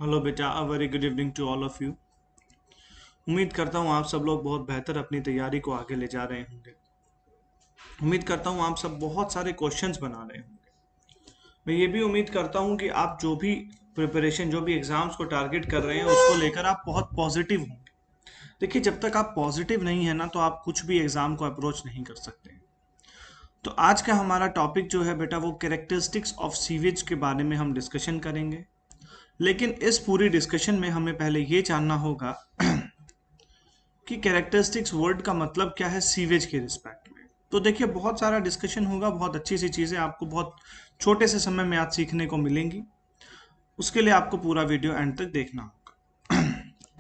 Hello बेटा, a very good evening to all of you. उम्मीद करता हूँ आप सब लोग बहुत बेहतर अपनी तैयारी को आगे ले जा रहे होंगे। उम्मीद करता हूँ आप सब बहुत सारे क्वेश्चंस बना रहे होंगे। मैं ये भी उम्मीद करता हूँ कि आप जो भी प्रिपरेशन, जो भी एग्जाम्स को टारगेट कर रहे हैं उसको लेकर आप बहुत पॉजिटिव होंगे। देखिए, जब तक आप पॉजिटिव नहीं है ना तो आप कुछ भी एग्जाम को अप्रोच नहीं कर सकते। तो आज का हमारा टॉपिक जो है बेटा वो कैरेक्टरिस्टिक्स ऑफ सीवेज के बारे में हम डिस्कशन करेंगे। लेकिन इस पूरी डिस्कशन में हमें पहले ये जानना होगा कि कैरेक्टरिस्टिक्स वर्ड का मतलब क्या है सीवेज के रिस्पेक्ट में। तो देखिए, बहुत सारा डिस्कशन होगा, बहुत अच्छी सी चीज़ें आपको बहुत छोटे से समय में आज सीखने को मिलेंगी। उसके लिए आपको पूरा वीडियो एंड तक देखना होगा।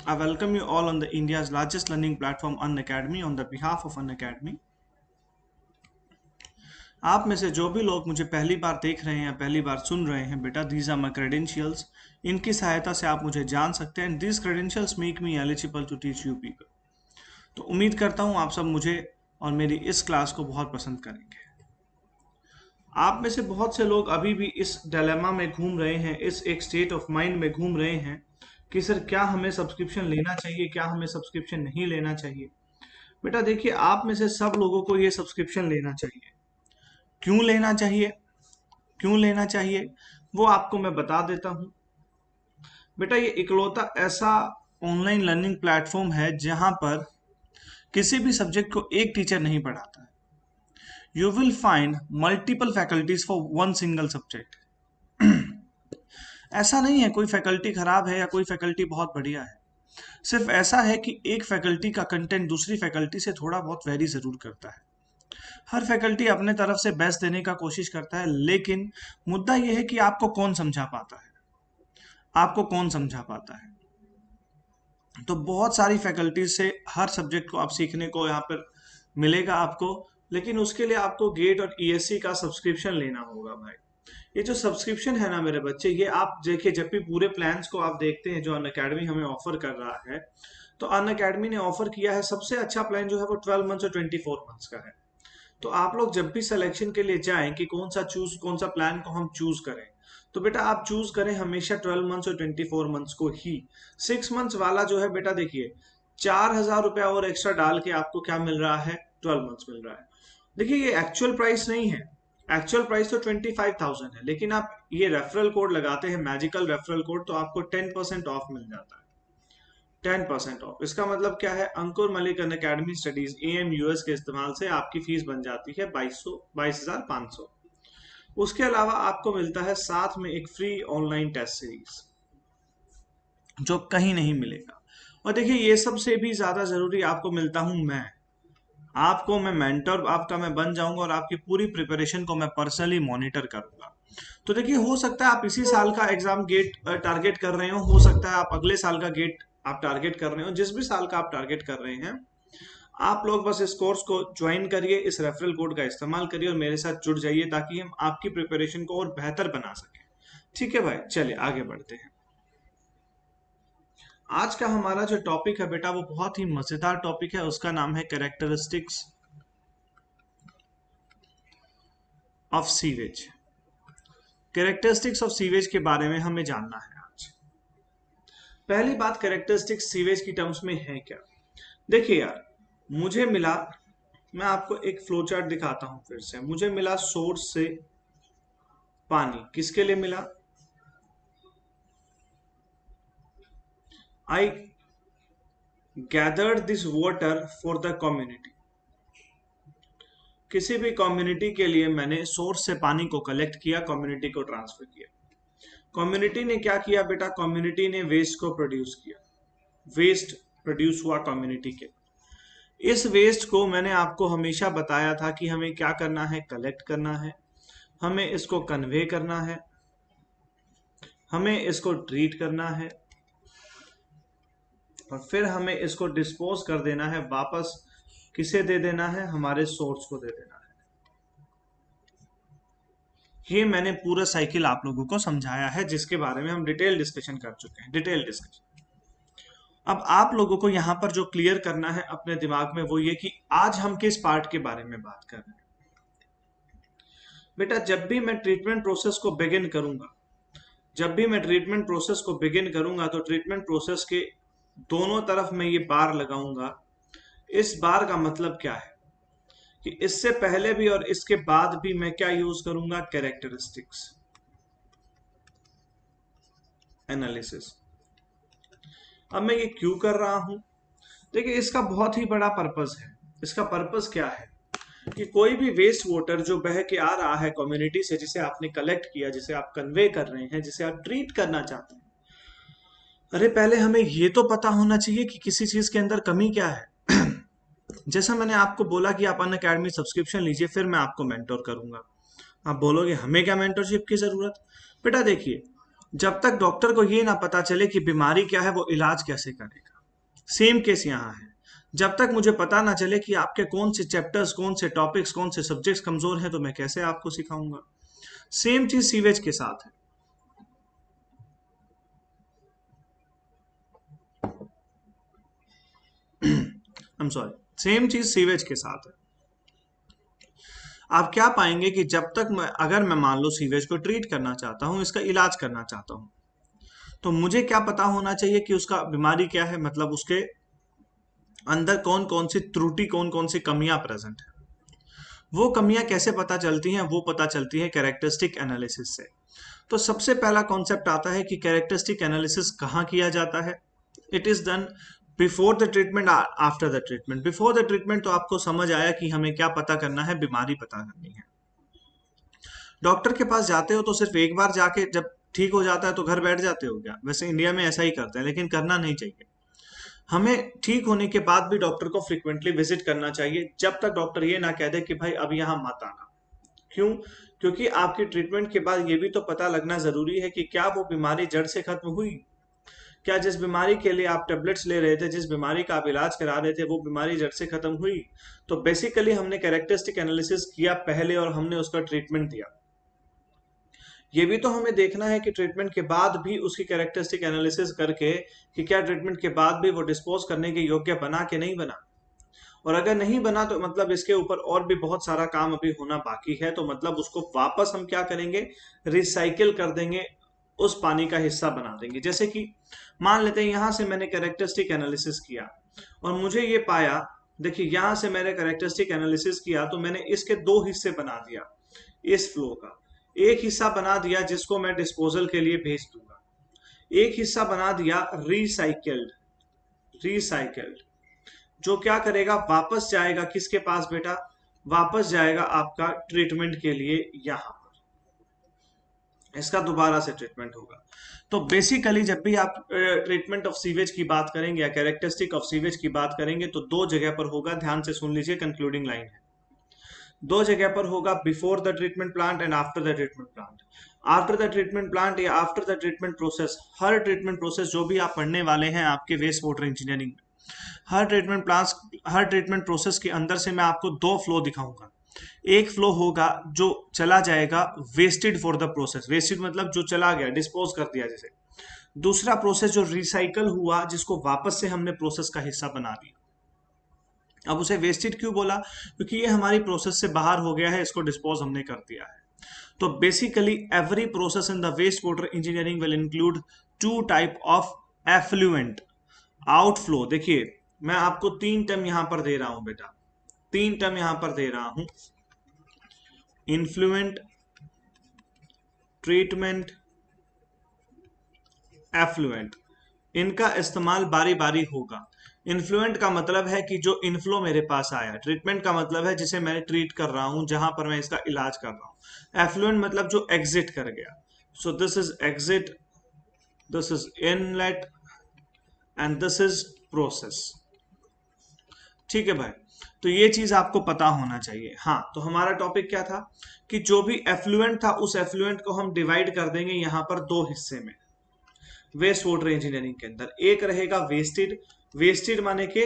I welcome you all on the India's largest learning platform Unacademy on the behalf of Unacademy. आप में से जो भी लोग मुझे पहली बार देख रहे हैं या पहली बार सुन रहे हैं बेटा, दीज आर माई क्रेडेंशियल्स। इनकी सहायता से आप मुझे जान सकते हैं। These credentials make me eligible to teach you people. तो उम्मीद करता हूँ आप सब मुझे और मेरी इस क्लास को बहुत पसंद करेंगे। आप में से बहुत से लोग अभी भी इस डिलेमा में घूम रहे हैं, इस एक स्टेट ऑफ माइंड में घूम रहे हैं कि सर क्या हमें सब्सक्रिप्शन लेना चाहिए, क्या हमें सब्सक्रिप्शन नहीं लेना चाहिए। बेटा देखिए, आप में से सब लोगों को ये सब्सक्रिप्शन लेना चाहिए। क्यों लेना चाहिए? क्यों लेना चाहिए वो आपको मैं बता देता हूँ। बेटा, ये इकलौता ऐसा ऑनलाइन लर्निंग प्लेटफॉर्म है जहां पर किसी भी सब्जेक्ट को एक टीचर नहीं पढ़ाता है। You will find multiple faculties for one single subject. ऐसा नहीं है कोई फैकल्टी खराब है या कोई फैकल्टी बहुत बढ़िया है। सिर्फ ऐसा है कि एक फैकल्टी का कंटेंट दूसरी फैकल्टी से थोड़ा बहुत वेरी जरूर करता है। हर फैकल्टी अपने तरफ से बेस्ट देने का कोशिश करता है, लेकिन मुद्दा यह है कि आपको कौन समझा पाता है, आपको कौन समझा पाता है। तो बहुत सारी फैकल्टीज से हर सब्जेक्ट को आप सीखने को यहाँ पर मिलेगा आपको। लेकिन उसके लिए आपको गेट और ईएससी का सब्सक्रिप्शन लेना होगा भाई। ये जो सब्सक्रिप्शन है ना मेरे बच्चे, ये आप देखिए, जब भी पूरे प्लान्स को आप देखते हैं जो अनअकैडमी हमें ऑफर कर रहा है, तो अनअकैडमी ने ऑफर किया है सबसे अच्छा प्लान जो है वो 12 मंथ्स और 24 मंथ्स का है। तो आप लोग जब भी सिलेक्शन के लिए जाएं कि कौन सा प्लान को हम चूज करें, तो बेटा आप चूज करें हमेशा 12 मंथ्स और 24 मंथ्स को ही। 6 मंथ्स वाला जो है बेटा देखिए, 4,000 रुपया और एक्स्ट्रा डाल के आपको क्या मिल रहा है, 12 मंथ्स मिल रहा है। देखिए, ये एक्चुअल प्राइस नहीं है। एक्चुअल प्राइस तो 25,000 है, लेकिन आप ये रेफरल कोड लगाते हैं, मैजिकल रेफरल कोड, तो आपको 10% ऑफ मिल जाता है। 10% ऑफ, इसका मतलब क्या है, अंकुर मलिक अन अकेडमी स्टडीज AMUS के इस्तेमाल से आपकी फीस बन जाती है 22,500। उसके अलावा आपको मिलता है साथ में एक फ्री ऑनलाइन टेस्ट सीरीज जो कहीं नहीं मिलेगा। और देखिए, ये सब से भी ज्यादा जरूरी आपको मिलता हूं मैं। आपको मैं मेंटर आपका मैं बन जाऊंगा और आपकी पूरी प्रिपरेशन को मैं पर्सनली मॉनिटर करूंगा। तो देखिए, हो सकता है आप इसी साल का एग्जाम गेट टारगेट कर रहे हो सकता है आप अगले साल का गेट आप टारगेट कर रहे हो, जिस भी साल का आप टारगेट कर रहे हैं। आप लोग बस इस कोर्स को ज्वाइन करिए, इस रेफरल कोड का इस्तेमाल करिए और मेरे साथ जुड़ जाइए ताकि हम आपकी प्रिपरेशन को और बेहतर बना सकें। ठीक है भाई, चलिए आगे बढ़ते हैं। आज का हमारा जो टॉपिक है बेटा वो बहुत ही मजेदार टॉपिक है। उसका नाम है characteristics of sewage. Characteristics of sewage के बारे में हमें जानना है आज। पहली बात, कैरेक्टरिस्टिक्स सीवेज की टर्म्स में है क्या। देखिए यार, मुझे मिला, मैं आपको एक फ्लो चार्ट दिखाता हूं फिर से। मुझे मिला सोर्स से पानी, किसके लिए मिला? I gathered this water for the community. किसी भी कम्युनिटी के लिए मैंने सोर्स से पानी को कलेक्ट किया, कम्युनिटी को ट्रांसफर किया। कम्युनिटी ने क्या किया बेटा? कम्युनिटी ने वेस्ट को प्रोड्यूस किया। वेस्ट प्रोड्यूस हुआ कम्युनिटी के। इस वेस्ट को मैंने आपको हमेशा बताया था कि हमें क्या करना है, कलेक्ट करना है, हमें इसको कन्वे करना है, हमें इसको ट्रीट करना है और फिर हमें इसको डिस्पोज कर देना है वापस। किसे दे देना है? हमारे सोर्स को दे देना है। ये मैंने पूरा साइकिल आप लोगों को समझाया है, जिसके बारे में हम डिटेल डिस्कशन कर चुके हैं, डिटेल डिस्कशन। अब आप लोगों को यहां पर जो क्लियर करना है अपने दिमाग में वो ये कि आज हम किस पार्ट के बारे में बात कर रहे हैं। बेटा, जब भी मैं ट्रीटमेंट प्रोसेस को बिगिन करूंगा जब भी मैं ट्रीटमेंट प्रोसेस को बिगिन करूंगा तो ट्रीटमेंट प्रोसेस के दोनों तरफ मैं ये बार लगाऊंगा। इस बार का मतलब क्या है कि इससे पहले भी और इसके बाद भी मैं क्या यूज करूंगा, कैरेक्टरिस्टिक्स एनालिसिस। अब मैं ये क्यों कर रहा हूं? देखिए, इसका बहुत ही बड़ा पर्पस है। इसका पर्पस क्या है कि कोई भी वेस्ट वाटर जो बह के आ रहा है कम्युनिटी से, जिसे आपने कलेक्ट किया, जिसे आप कन्वे कर रहे हैं, जिसे आप ट्रीट करना चाहते हैं, अरे पहले हमें ये तो पता होना चाहिए कि किसी चीज के अंदर कमी क्या है। जैसा मैंने आपको बोला कि आप अनअकैडमी सब्सक्रिप्शन लीजिए, फिर मैं आपको मेंटोर करूंगा। आप बोलोगे हमें क्या मेंटरशिप की जरूरत? बेटा देखिए, जब तक डॉक्टर को ये ना पता चले कि बीमारी क्या है, वो इलाज कैसे करेगा। सेम केस यहाँ है। जब तक मुझे पता ना चले कि आपके कौन से चैप्टर्स, कौन से टॉपिक्स, कौन से सब्जेक्ट्स कमजोर हैं, तो मैं कैसे आपको सिखाऊंगा। सेम चीज सीवेज के साथ है। आई एम सॉरी, सेम चीज सीवेज के साथ है। आप क्या पाएंगे कि जब तक अगर मैं मान लो सीवेज को ट्रीट करना चाहता हूं, इसका इलाज करना चाहता हूं, तो मुझे क्या पता होना चाहिए कि उसका बीमारी क्या है, मतलब उसके अंदर कौन कौन सी त्रुटि, कौन कौन सी कमियां प्रेजेंट है। वो कमियां कैसे पता चलती हैं? वो पता चलती है कैरेक्टरिस्टिक एनालिसिस से। तो सबसे पहला कॉन्सेप्ट आता है कि कैरेक्टरिस्टिक एनालिसिस कहाँ किया जाता है। It is done before the treatment, after the treatment. Before the treatment तो आपको समझ आया कि हमें क्या पता करना है, बीमारी पता करनी है। डॉक्टर के पास जाते हो तो सिर्फ एक बार जाके जब ठीक हो जाता है तो घर बैठ जाते हो क्या? वैसे इंडिया में ऐसा ही करते हैं, लेकिन करना नहीं चाहिए। हमें ठीक होने के बाद भी डॉक्टर को फ्रिक्वेंटली विजिट करना चाहिए, जब तक डॉक्टर ये ना कह दे कि भाई अब यहाँ मत आना। क्यों? क्योंकि आपकी ट्रीटमेंट के बाद ये भी तो पता लगना जरूरी है कि क्या वो बीमारी जड़ से खत्म हुई। क्या जिस बीमारी के लिए आप टेबलेट्स ले रहे थे, जिस बीमारी का आप इलाज करा रहे थे, वो बीमारी जड़ से खत्म हुई? तो बेसिकली हमने कैरेक्टरिस्टिक एनालिसिस किया पहले और हमने उसका ट्रीटमेंट दिया। ये भी तो हमें देखना है कि ट्रीटमेंट के बाद भी उसकी कैरेक्टरिस्टिक एनालिसिस करके कि क्या ट्रीटमेंट के बाद भी वो डिस्पोज करने के योग्य बना कि नहीं बना। और अगर नहीं बना तो मतलब इसके ऊपर और भी बहुत सारा काम अभी होना बाकी है। तो मतलब उसको वापस हम क्या करेंगे, रिसाइकिल कर देंगे, उस पानी का हिस्सा बना देंगे। जैसे कि मान लेते हैं यहां से मैंने कैरेक्टरिस्टिक एनालिसिस किया और मुझे ये पाया, देखिए यहां से मैंने कैरेक्टरिस्टिक एनालिसिस किया तो मैंने इसके दो हिस्से बना दिया। इस फ्लो का एक हिस्सा बना दिया जिसको मैं डिस्पोजल के लिए भेज दूंगा, एक हिस्सा बना दिया रिसाइकल्ड। रिसाइकल्ड जो क्या करेगा, वापस जाएगा किसके पास बेटा? वापस जाएगा आपका ट्रीटमेंट के लिए यहां पर। इसका दोबारा से ट्रीटमेंट होगा। तो बेसिकली जब भी आप ट्रीटमेंट ऑफ सीवेज की बात करेंगे या कैरेक्टरिस्टिक ऑफ सीवेज की बात करेंगे तो दो जगह पर होगा। ध्यान से सुन लीजिए, कंक्लूडिंग लाइन है। दो जगह पर होगा, before the treatment plant and after the treatment plant. After the treatment plant या आफ्टर द ट्रीटमेंट प्रोसेस, हर ट्रीटमेंट प्रोसेस जो भी आप पढ़ने वाले हैं आपके वेस्ट वाटर इंजीनियरिंग में, हर ट्रीटमेंट प्लांट, हर ट्रीटमेंट प्रोसेस के अंदर से मैं आपको दो फ्लो दिखाऊंगा। एक फ्लो होगा जो चला जाएगा wasted for the process, wasted मतलब जो चला गया, डिस्पोज कर दिया जिसे। दूसरा प्रोसेस जो रिसाइकल हुआ, जिसको वापस से हमने प्रोसेस का हिस्सा बना दिया। अब उसे वेस्टेड क्यों बोला? क्योंकि ये हमारी प्रोसेस से बाहर हो गया है, इसको डिस्पोज हमने कर दिया है। तो basically every process in the waste water engineering will include two type of effluent outflow. देखिए मैं आपको तीन टर्म यहां पर दे रहा हूं बेटा, तीन टर्म यहां पर दे रहा हूं। Influent, treatment, effluent. इनका इस्तेमाल बारी बारी होगा। इन्फ्लुएंट का मतलब है कि जो इनफ्लो मेरे पास आया, ट्रीटमेंट का मतलब है जिसे मैं ट्रीट कर रहा हूं, जहां पर मैं इसका इलाज कर रहा हूं। एफ्लुएंट मतलब जो एग्जिट कर गया। सो this is exit, this is inlet and this is process. ठीक है भाई, तो ये चीज आपको पता होना चाहिए। हाँ, तो हमारा टॉपिक क्या था कि जो भी एफ्लुएंट था उस एफ्लुएंट को हम डिवाइड कर देंगे यहां पर दो हिस्से में वेस्ट वाटर इंजीनियरिंग के अंदर। एक रहेगा वेस्टेड, वेस्टेड माने के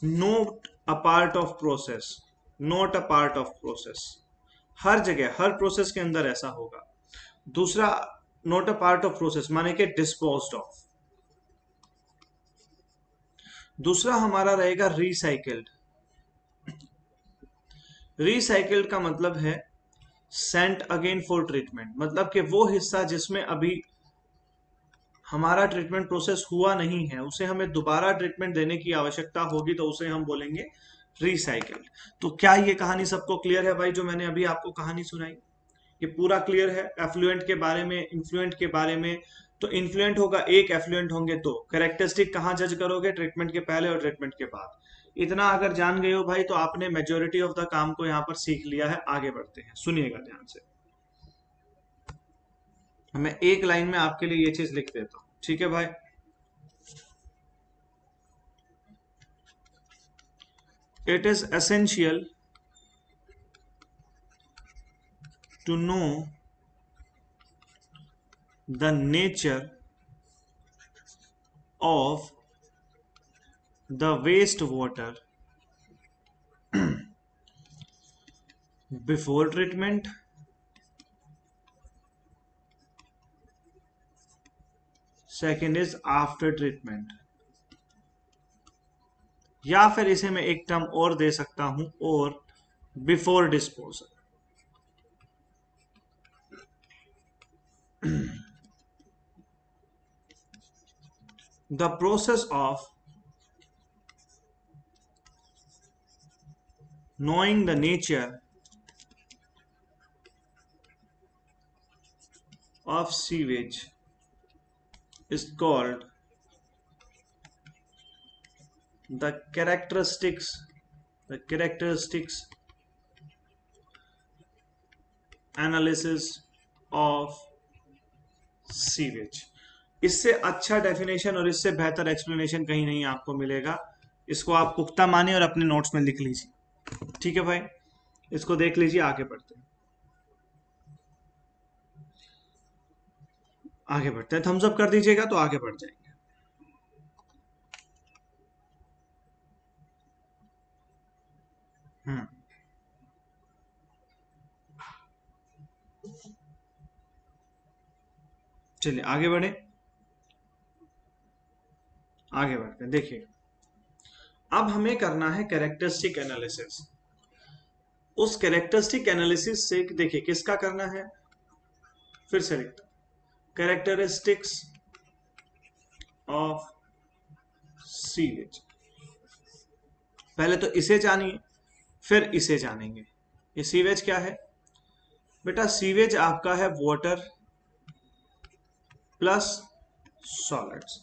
not a part of process, not a part of process. हर जगह हर प्रोसेस के अंदर ऐसा होगा। दूसरा not a part of process माने के डिस्पोज्ड ऑफ। दूसरा हमारा रहेगा रिसाइकल्ड। रिसाइकल्ड का मतलब है सेंट अगेन फॉर ट्रीटमेंट, मतलब कि वो हिस्सा जिसमें अभी हमारा ट्रीटमेंट प्रोसेस हुआ नहीं है, उसे हमें दोबारा ट्रीटमेंट देने की आवश्यकता होगी, तो उसे हम बोलेंगे रिसाइकल्ड। तो क्या ये कहानी सबको क्लियर है भाई, जो मैंने अभी आपको कहानी सुनाई? ये पूरा क्लियर है एफ्लुएंट के बारे में, इन्फ्लुएंट के बारे में? तो इन्फ्लुएंट होगा एक, एफ्लुएंट होंगे दो। कैरेक्टरिस्टिक कहाँ जज करोगे? ट्रीटमेंट के पहले और ट्रीटमेंट के बाद। इतना अगर जान गए हो भाई, तो आपने मेजोरिटी ऑफ द काम को यहाँ पर सीख लिया है। आगे बढ़ते हैं, सुनिएगा ध्यान से। मैं एक लाइन में आपके लिए ये चीज लिख देता हूं, ठीक है भाई? It is essential to know the nature of the wastewater before treatment, second is after treatment, या फिर इसे मैं एक टर्म और दे सकता हूं, और before disposal. The process of knowing the nature of sewage is called the characteristics analysis of sewage. इससे अच्छा डेफिनेशन और इससे बेहतर एक्सप्लेनेशन कहीं नहीं आपको मिलेगा। इसको आप पुख्ता मानिए और अपने नोट्स में लिख लीजिए, ठीक है भाई? इसको देख लीजिए, आगे बढ़ते हैं। आगे बढ़ते हैं, थम्स अप कर दीजिएगा तो आगे बढ़ जाएंगे। चलिए आगे बढ़े, आगे बढ़ते हैं। देखिए, अब हमें करना है कैरेक्टरिस्टिक एनालिसिस। उस कैरेक्टरिस्टिक एनालिसिस से देखिए किसका करना है, फिर से लिखता, कैरेक्टरिस्टिक्स ऑफ सीवेज। पहले तो इसे जानिए, फिर इसे जानेंगे। ये सीवेज क्या है बेटा? सीवेज आपका है वाटर प्लस सॉलिड्स।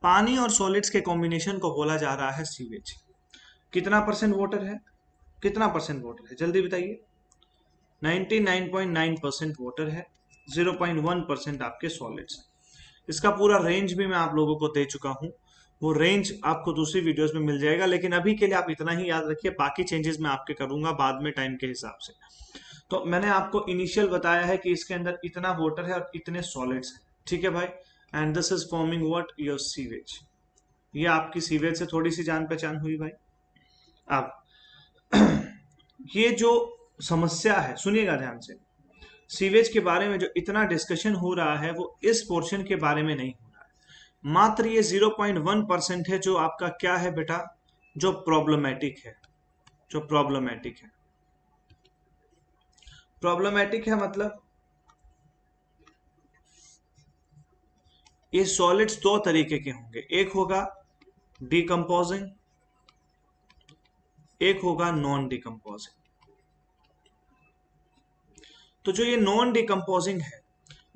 पानी और सॉलिड्स के कॉम्बिनेशन को बोला जा रहा है सीवेज। कितना परसेंट वाटर है, कितना परसेंट वाटर है, जल्दी बताइए? 99.9% वाटर है, 0.1% आपके सॉलिड्स है। इसका पूरा रेंज भी मैं आप लोगों को दे चुका हूं, वो रेंज आपको दूसरी वीडियोस में मिल जाएगा। लेकिन अभी के लिए आप इतना ही याद रखिए, बाकी चेंजेस मैं आपके करूंगा बाद में टाइम के हिसाब से। तो मैंने आपको इनिशियल बताया है कि इसके अंदर इतना वाटर है और इतने सॉलिड्स हैं, ठीक है भाई? And this is forming what? Your sewage. ये आपकी सीवेज से थोड़ी सी जान पहचान हुई भाई। अब ये जो समस्या है, सुनिएगा ध्यान से, सीवेज के बारे में जो इतना डिस्कशन हो रहा है वो इस पोर्शन के बारे में नहीं हो रहा है। मात्र ये 0.1% है जो आपका क्या है बेटा, जो प्रॉब्लमेटिक है। जो प्रॉब्लमेटिक है, प्रॉब्लमेटिक है मतलब ये सॉलिड्स दो तरीके के होंगे, एक होगा डिकम्पोजिंग, एक होगा नॉन डिकम्पोजिंग। तो जो ये नॉन डिकम्पोजिंग है,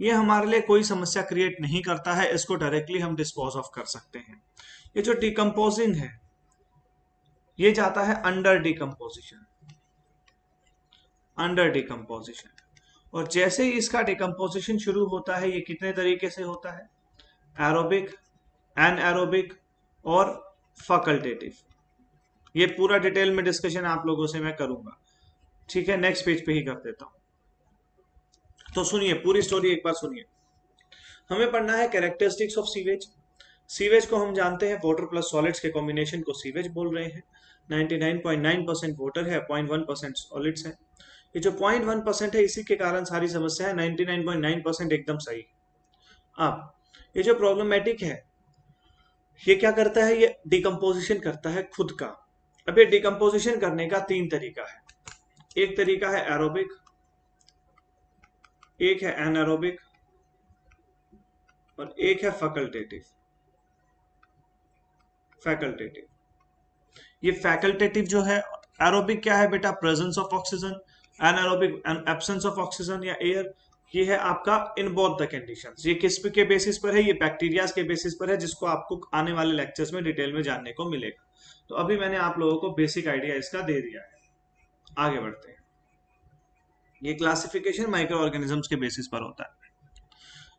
ये हमारे लिए कोई समस्या क्रिएट नहीं करता है, इसको डायरेक्टली हम डिस्पोज ऑफ कर सकते हैं। ये जो डिकम्पोजिंग है, ये जाता है अंडर डिकम्पोजिशन, अंडर डिकम्पोजिशन। और जैसे ही इसका डिकम्पोजिशन शुरू होता है, ये कितने तरीके से होता है? एरोबिक, एनएरोबिक और फैकल्टेटिव। ये पूरा डिटेल में डिस्कशन आप लोगों से मैं करूंगा, ठीक है? नेक्स्ट पेज पे ही कर देता हूं। तो सुनिए, पूरी स्टोरी एक बार सुनिए। हमें पढ़ना है कैरेक्टरिस्टिक्स ऑफ सीवेज। सीवेज को हम जानते हैं वाटर प्लस सॉलिड्स के कॉम्बिनेशन को सीवेज बोल रहे हैं। 99.9% वाटर है, 0.1% सॉलिड्स है। ये जो 0.1% है, इसी के कारण सारी समस्या है। 99.9% एकदम सही। अब ये जो प्रॉब्लमेटिक है, ये क्या करता है? ये डिकम्पोजिशन करता है खुद का। अब ये डिकम्पोजिशन करने का तीन तरीका है। एक तरीका है एरोबिक, एक है एनारोबिक और एक है फैकल्टेटिव। फैकल्टेटिव, ये फैकल्टेटिव जो है, एरोबिक क्या है बेटा? Presence of oxygen. Anaerobic absence of oxygen या एयर। ये है आपका इन बोथ द कंडीशंस। ये किस के बेसिस पर है? ये बैक्टीरियाज के बेसिस पर है, जिसको आपको आने वाले लेक्चर्स में डिटेल में जानने को मिलेगा। तो अभी मैंने आप लोगों को बेसिक आइडिया इसका दे दिया है। आगे बढ़ते हैं। ये क्लासिफिकेशन माइक्रो ऑर्गेनिजम्स के बेसिस पर होता है।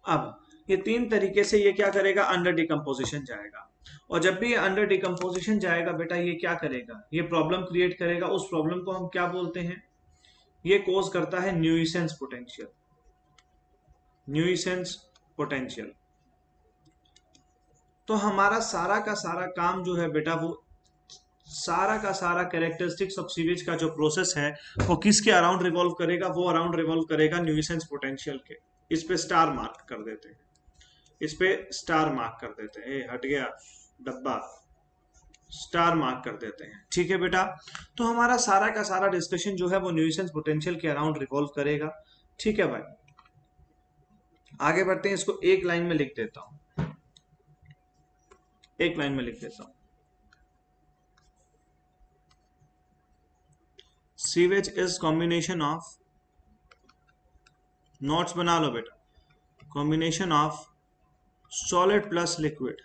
अब ये तीन तरीके से ये क्या करेगा? अंडर डिकम्पोजिशन जाएगा। और जब भी ये अंडर डिकम्पोजिशन जाएगा बेटा, ये क्या करेगा? ये प्रॉब्लम क्रिएट करेगा। उस प्रॉब्लम को हम क्या बोलते हैं? ये कोज करता है न्यूइसेंस पोटेंशियल। न्यूइसेंस पोटेंशियल। तो हमारा सारा का सारा काम जो है बेटा, वो सारा का सारा कैरेक्टरिस्टिक्स ऑफ सीवेज का जो प्रोसेस है, वो किसके अराउंड रिवॉल्व करेगा? वो अराउंड रिवॉल्व करेगा न्यूइसेंस पोटेंशियल के। इस पे स्टार मार्क कर देते हैं। इस पे स्टार मार्क कर देते हैं। ए, हट गया डब्बा, स्टार मार्क कर देते हैं। ठीक है बेटा। तो हमारा सारा का सारा डिस्कशन जो है वो न्यूइसेंस पोटेंशियल के अराउंड रिवॉल्व करेगा। ठीक है भाई, आगे बढ़ते हैं। इसको एक लाइन में लिख देता हूं। एक लाइन में लिख देता हूं। Sewage is combination of, notes बना लो बेटा, combination of solid plus liquid,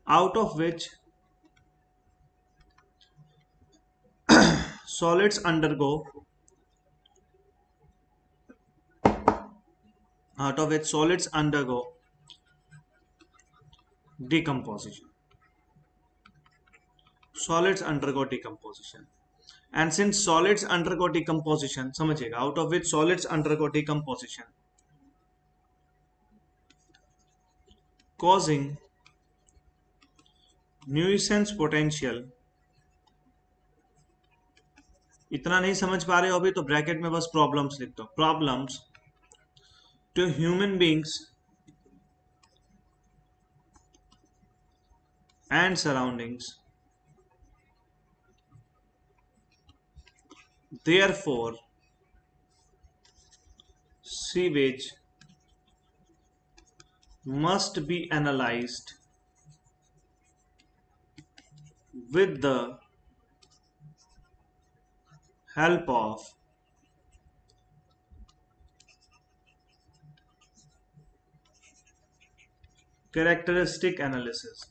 out of which solids undergo decomposition. Solids undergo decomposition. And since solids undergo decomposition, समझिएगा, out of which solids undergo decomposition, causing nuisance potential. इतना नहीं समझ पा रहे हो अभी तो ब्रैकेट में बस प्रॉब्लम्स लिख दो। Problems to human beings and surroundings, therefore sewage must be analyzed with the help of characteristic analysis.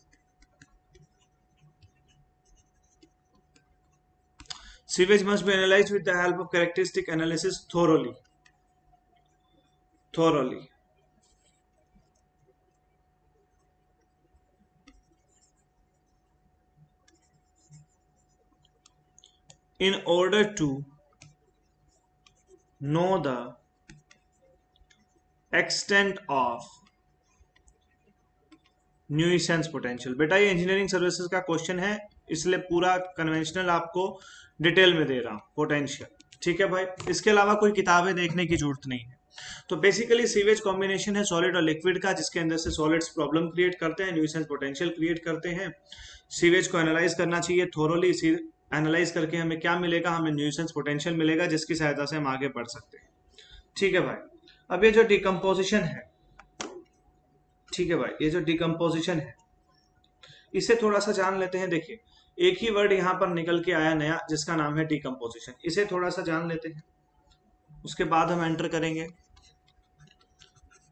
Sewage must be analyzed with the help of characteristic analysis thoroughly. In order to know the extent of nuisance potential. बेटा ये engineering services का question है, इसलिए पूरा conventional आपको detail में दे रहा हूं। पोटेंशियल, ठीक है भाई, इसके अलावा कोई किताबें देखने की जरूरत नहीं है। तो बेसिकली सीवेज कॉम्बिनेशन है सॉलिड और लिक्विड का, जिसके अंदर से सॉलिड्स प्रॉब्लम क्रिएट करते हैं, न्यूइसेंस पोटेंशियल क्रिएट करते हैं। सीवेज को एनालाइज करना चाहिए थोरोली। एनालाइज करके हमें क्या मिलेगा? हमें न्यूइसेंस पोटेंशियल मिलेगा, जिसकी सहायता से हम आगे बढ़ सकते हैं। ठीक है भाई। अब ये जो डिकम्पोजिशन है, ठीक है भाई, ये जो डिकम्पोजिशन है, इसे थोड़ा सा जान लेते हैं। देखिए, एक ही वर्ड यहां पर निकल के आया नया, जिसका नाम है डिकम्पोजिशन। इसे थोड़ा सा जान लेते हैं, उसके बाद हम एंटर करेंगे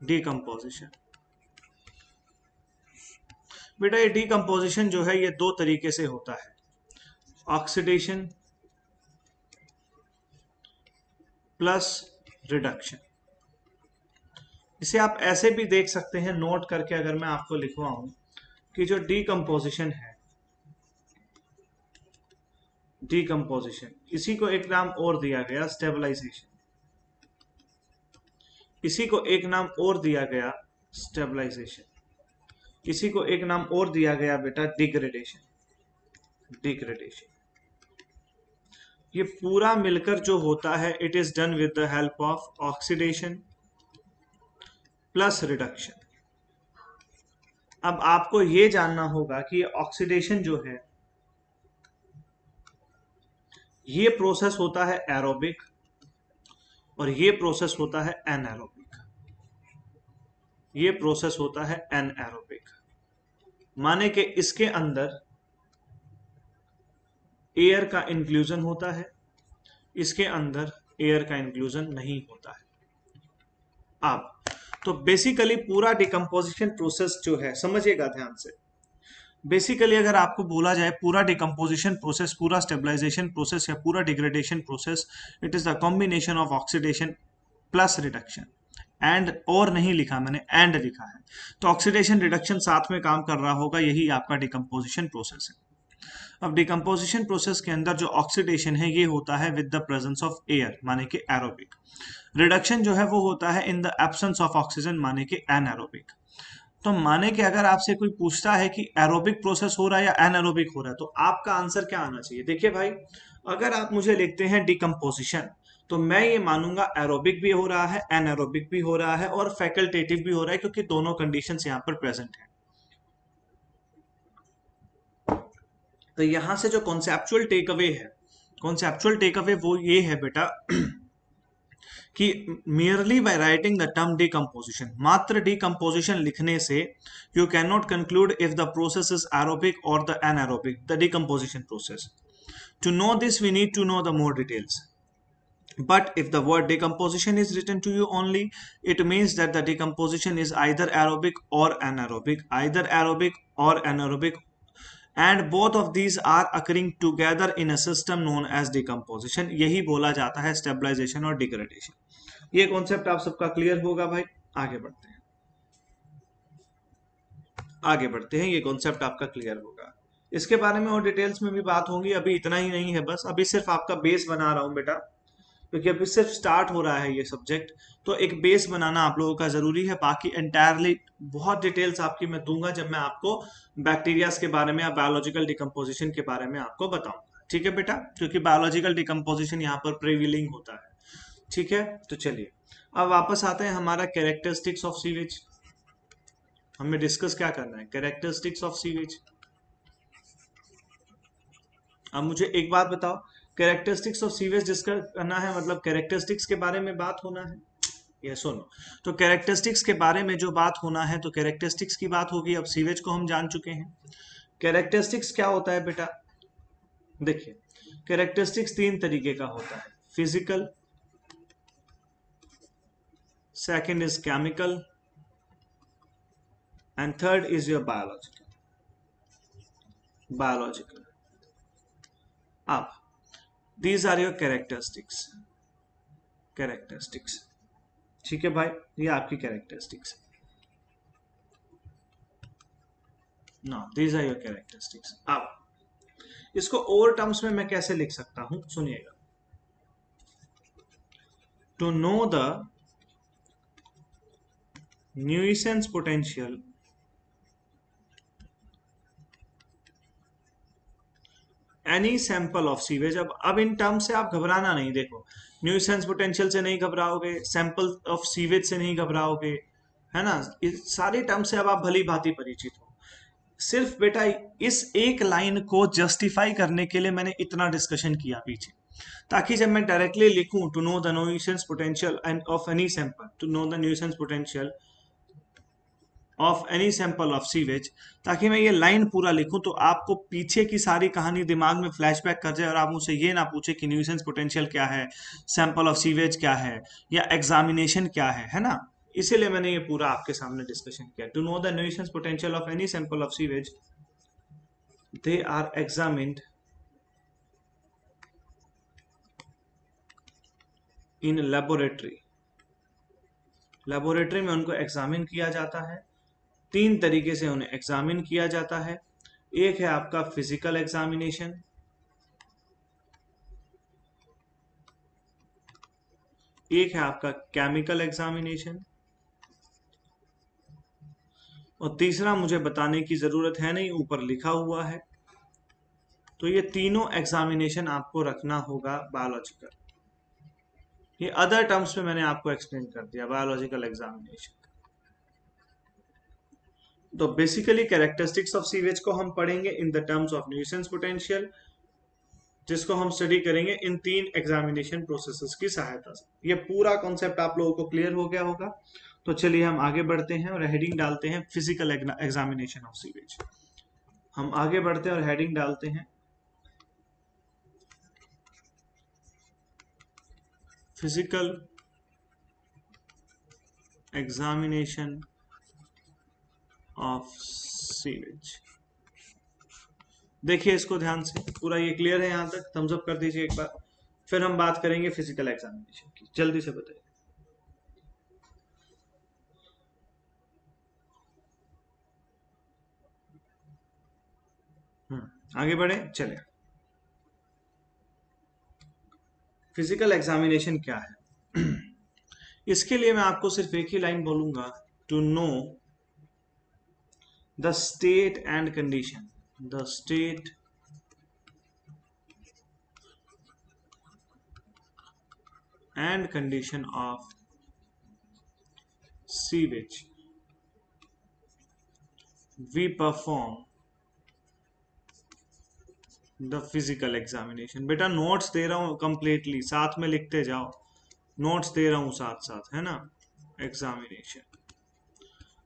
डिकम्पोजिशन। बेटा ये डिकम्पोजिशन जो है, ये दो तरीके से होता है, ऑक्सीडेशन प्लस रिडक्शन। इसे आप ऐसे भी देख सकते हैं, नोट करके अगर मैं आपको लिखवाऊं कि जो डिकम्पोजिशन है, डिकम्पोजिशन, इसी को एक नाम और दिया गया स्टेबलाइजेशन। इसी को एक नाम और दिया गया स्टेबलाइजेशन। इसी को एक नाम और दिया गया बेटा डिग्रेडेशन। डिग्रेडेशन, ये पूरा मिलकर जो होता है, it is done with the help of oxidation plus reduction. अब आपको ये जानना होगा कि ऑक्सीडेशन जो है, ये प्रोसेस होता है एरोबिक और ये प्रोसेस होता है एनारोबिक। ये प्रोसेस होता है एनएरोबिक, माने कि इसके अंदर एयर का इंक्लूजन होता है, इसके अंदर एयर का इंक्लूजन नहीं होता है। अब तो बेसिकली पूरा डिकम्पोजिशन प्रोसेस जो है, समझिएगा ध्यान से, बेसिकली अगर आपको बोला जाए पूरा डिकम्पोजिशन प्रोसेस, पूरा स्टेबलाइजेशन प्रोसेस या पूरा degradation process, it is the combination of oxidation plus reduction. And और नहीं लिखा मैंने, एंड लिखा है, तो ऑक्सीडेशन रिडक्शन साथ में काम कर रहा होगा, यही आपका डिकम्पोजिशन प्रोसेस है। अब डिकम्पोजिशन प्रोसेस के अंदर जो ऑक्सीडेशन है ये होता है with the presence of air, माने कि एरोबिक। रिडक्शन जो है वो होता है in the absence of oxygen, माने कि एनएरोबिक। तो माने कि अगर आपसे कोई पूछता है कि एरोबिक प्रोसेस हो रहा है या एनएरोबिक हो रहा है, तो आपका आंसर क्या आना चाहिए? देखिए भाई, अगर आप मुझे लिखते हैं डिकम्पोजिशन, तो मैं ये मानूंगा एरोबिक भी हो रहा है, एनएरोबिक भी हो रहा है और फैकल्टेटिव भी हो रहा है, क्योंकि दोनों कंडीशंस यहाँ पर प्रेजेंट है। तो यहां से जो कॉन्सेप्चुअल टेक अवे है, कॉन्सेप्चुअल टेक अवे वो ये है बेटा कि merely by writing the term decomposition, मात्र decomposition लिखने से you cannot conclude if the process is aerobic or the anaerobic, the decomposition process. To know this we need to know the more details. But if the word decomposition is written to you only, it means that the decomposition is either aerobic or anaerobic, either aerobic or anaerobic, and both of these are occurring together in a system known as decomposition. यही बोला जाता है stabilization और degradation. ये concept आप सबका clear होगा भाई। आगे बढ़ते हैं, आगे बढ़ते हैं, ये कॉन्सेप्ट आपका क्लियर होगा। इसके बारे में और डिटेल्स में भी बात होगी, अभी इतना ही नहीं है, बस अभी सिर्फ आपका बेस बना रहा हूं बेटा, क्योंकि अभी सिर्फ स्टार्ट हो रहा है ये सब्जेक्ट, तो एक बेस बनाना आप लोगों का जरूरी है। बाकी एंटायरली बहुत डिटेल्स आपकी मैं दूंगा जब मैं आपको बैक्टीरियाज के बारे में या बायोलॉजिकल डिकम्पोजिशन के बारे में आपको बताऊंगा, ठीक है बेटा, क्योंकि बायोलॉजिकल डिकम्पोजिशन यहाँ पर प्रिविलिंग होता है, ठीक है। तो चलिए अब वापस आते हैं हमारा कैरेक्टरिस्टिक्स ऑफ सीवेज। हमें डिस्कस क्या करना है? Characteristics of sewage. अब मुझे एक बात बताओ, कैरेक्टरिस्टिक्स ऑफ सीवेज डिस्कस करना है मतलब कैरेक्टरिस्टिक्स के बारे में बात होना है, ये सुनो। तो कैरेक्टरिस्टिक्स के बारे में जो बात होना है, तो कैरेक्टरिस्टिक्स की बात होगी। अब सीवेज को हम जान चुके हैं, कैरेक्टरिस्टिक्स क्या होता है बेटा? देखिए, कैरेक्टरिस्टिक्स तीन तरीके का होता है, physical, second is chemical, and third is your biological. Up, these are your characteristics, ठीक है भाई, ये आपकी कैरेक्टरिस्टिक्स। ना, these are your characteristics. अब इसको और टर्म्स में मैं कैसे लिख सकता हूं, सुनिएगा। To know the nuisance potential any sample of sewage. अब इन टर्म से आप घबराना नहीं, देखो, न्यूसेंस पोटेंशियल से नहीं घबराओगे, सैंपल ऑफ सीवेज से नहीं घबराओगे, है ना, इस सारी टर्म से अब आप भली भांति परिचित हो। सिर्फ बेटा इस एक लाइन को जस्टिफाई करने के लिए मैंने इतना डिस्कशन किया पीछे, ताकि जब मैं डायरेक्टली लिखूं to know the nuisance potential and of any sample, to know the nuisance potential of any sample of sewage, ताकि मैं ये लाइन पूरा लिखूं तो आपको पीछे की सारी कहानी दिमाग में फ्लैशबैक कर जाए और आप मुझसे ये ना पूछे कि न्यूसेंस पोटेंशियल क्या है, सैंपल ऑफ सीवेज क्या है, या एग्जामिनेशन क्या है ना। इसीलिए मैंने ये पूरा आपके सामने डिस्कशन किया। To know the nuisance potential of any sample of sewage, they are examined in laboratory. Laboratory में उनको एग्जामिन किया जाता है, तीन तरीके से उन्हें एग्जामिन किया जाता है। एक है आपका फिजिकल एग्जामिनेशन, एक है आपका केमिकल एग्जामिनेशन, और तीसरा मुझे बताने की जरूरत है नहीं, ऊपर लिखा हुआ है। तो ये तीनों एग्जामिनेशन आपको रखना होगा बायोलॉजिकल। ये अदर टर्म्स में मैंने आपको एक्सप्लेन कर दिया, बायोलॉजिकल एग्जामिनेशन। तो बेसिकली कैरेक्टरिस्टिक्स ऑफ सीवेज को हम पढ़ेंगे in the terms of nuisance potential, जिसको हम स्टडी करेंगे इन तीन एग्जामिनेशन प्रोसेसेस की सहायता से। ये पूरा कॉन्सेप्ट आप लोगों को क्लियर हो गया होगा। तो चलिए हम आगे बढ़ते हैं और हेडिंग डालते हैं फिजिकल एग्जामिनेशन ऑफ सीवेज। हम आगे बढ़ते हैं और हेडिंग डालते हैं फिजिकल एग्जामिनेशन ऑफ सीवेज। देखिए इसको ध्यान से, पूरा ये क्लियर है यहां तक? थम्स अप कर दीजिए एक बार। फिर हम बात करेंगे फिजिकल एग्जामिनेशन की, जल्दी से बताइए। आगे बढ़े चले। फिजिकल एग्जामिनेशन क्या है? इसके लिए मैं आपको सिर्फ एक ही लाइन बोलूंगा, to know the state and condition, the state and condition of sewage we perform the physical examination। बेटा नोट्स दे रहा हूं कंप्लीटली, साथ में लिखते जाओ, नोट्स दे रहा हूं साथ साथ, है ना। एग्जामिनेशन,